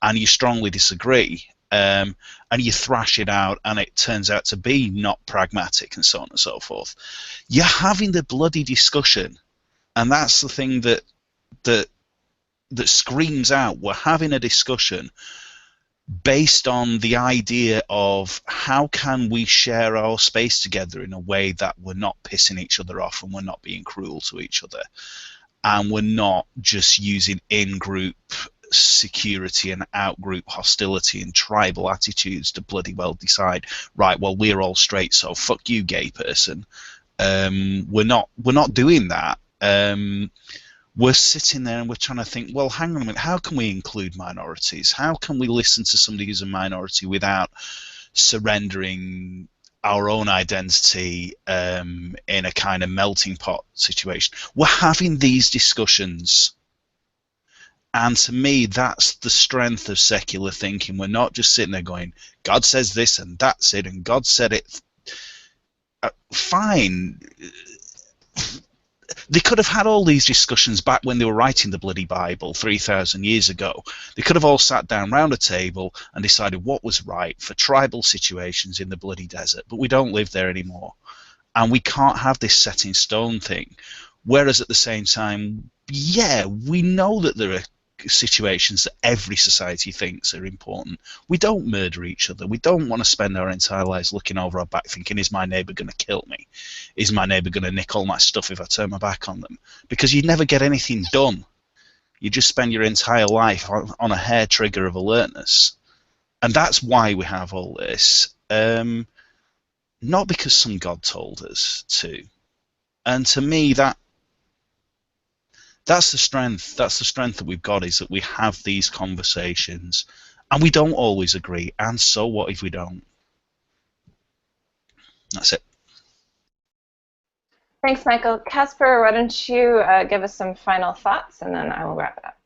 and you strongly disagree, and you thrash it out and it turns out to be not pragmatic and so on and so forth, you're having the bloody discussion. And that's the thing that screams out. We're having a discussion based on the idea of how can we share our space together in a way that we're not pissing each other off and we're not being cruel to each other, and we're not just using in-group security and out-group hostility and tribal attitudes to bloody well decide, right, well, we're all straight, so fuck you, gay person. We're not doing that. We're sitting there and we're trying to think, well, hang on a minute, how can we include minorities? How can we listen to somebody who's a minority without surrendering our own identity in a kind of melting pot situation? We're having these discussions. And to me, that's the strength of secular thinking. We're not just sitting there going, God says this and that's it, and God said it. Fine. They could have had all these discussions back when they were writing the bloody Bible 3,000 years ago. They could have all sat down round a table and decided what was right for tribal situations in the bloody desert. But we don't live there anymore. And we can't have this set in stone thing. Whereas at the same time, yeah, we know that there are situations that every society thinks are important. We don't murder each other. We don't want to spend our entire lives looking over our back thinking, is my neighbour going to kill me? Is my neighbour going to nick all my stuff if I turn my back on them? Because you never get anything done. You just spend your entire life on a hair trigger of alertness. And that's why we have all this. Not because some God told us to. And to me, that's the strength. That's the strength that we've got, is that we have these conversations, and we don't always agree. And so what if we don't? That's it. Thanks, Michael. Casper, why don't you give us some final thoughts, and then I will wrap it up.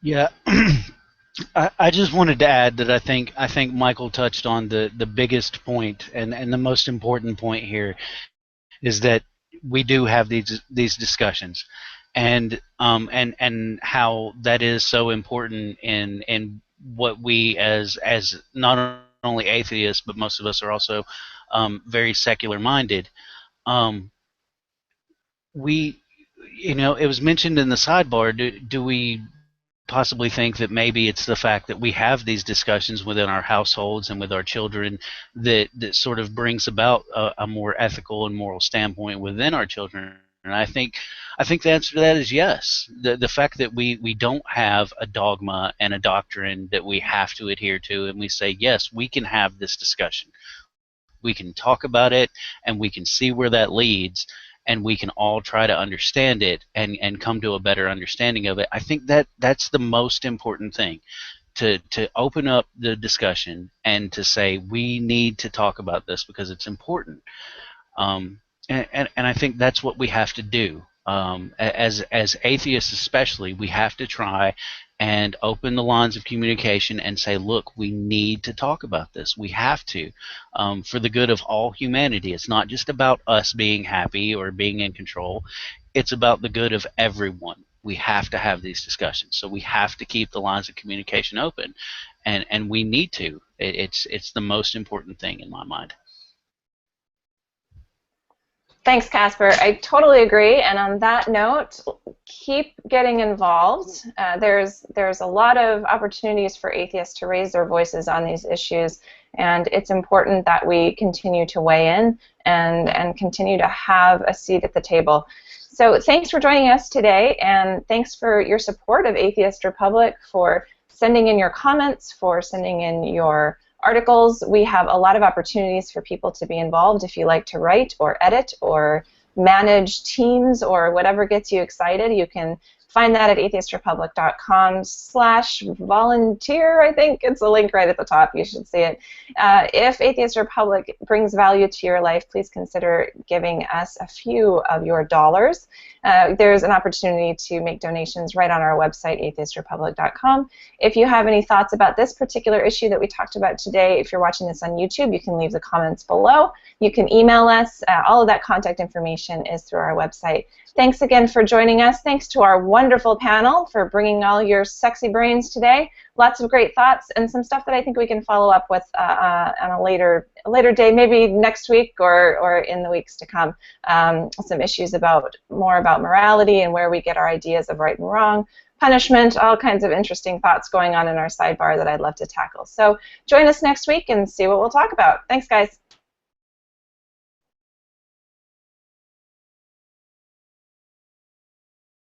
Yeah, I just wanted to add that I think Michael touched on the biggest point and the most important point here, is that we do have these discussions, and how that is so important in what we as not only atheists, but most of us are also very secular minded. We, it was mentioned in the sidebar. Do we possibly think that maybe it's the fact that we have these discussions within our households and with our children that sort of brings about a more ethical and moral standpoint within our children? And I think the answer to that is yes. The fact that we don't have a dogma and a doctrine that we have to adhere to, and we say, yes, we can have this discussion. We can talk about it, and we can see where that leads, and we can all try to understand it and come to a better understanding of it. I think that's the most important thing. to open up the discussion and to say we need to talk about this because it's important. And I think that's what we have to do. As atheists especially, we have to try and open the lines of communication and say, look, we need to talk about this. We have to, for the good of all humanity. It's not just about us being happy or being in control. It's about the good of everyone. We have to have these discussions. So we have to keep the lines of communication open, and we need to. It's the most important thing in my mind. Thanks, Casper. I totally agree. And on that note, keep getting involved. There's a lot of opportunities for atheists to raise their voices on these issues, and it's important that we continue to weigh in and continue to have a seat at the table. So thanks for joining us today, and thanks for your support of Atheist Republic, for sending in your comments, for sending in your articles. We have a lot of opportunities for people to be involved if you like to write or edit or manage teams or whatever gets you excited. You can find that at atheistrepublic.com/volunteer. I think it's a link right at the top. You should see it. If Atheist Republic brings value to your life, please consider giving us a few of your dollars. There's an opportunity to make donations right on our website, atheistrepublic.com. If you have any thoughts about this particular issue that we talked about today, if you're watching this on YouTube, you can leave the comments below. You can email us. All of that contact information is through our website. Thanks again for joining us. Thanks to our wonderful panel for bringing all your sexy brains today. Lots of great thoughts and some stuff that I think we can follow up with on a later day, maybe next week or in the weeks to come. Some issues more about morality and where we get our ideas of right and wrong, punishment, all kinds of interesting thoughts going on in our sidebar that I'd love to tackle. So join us next week and see what we'll talk about. Thanks, guys.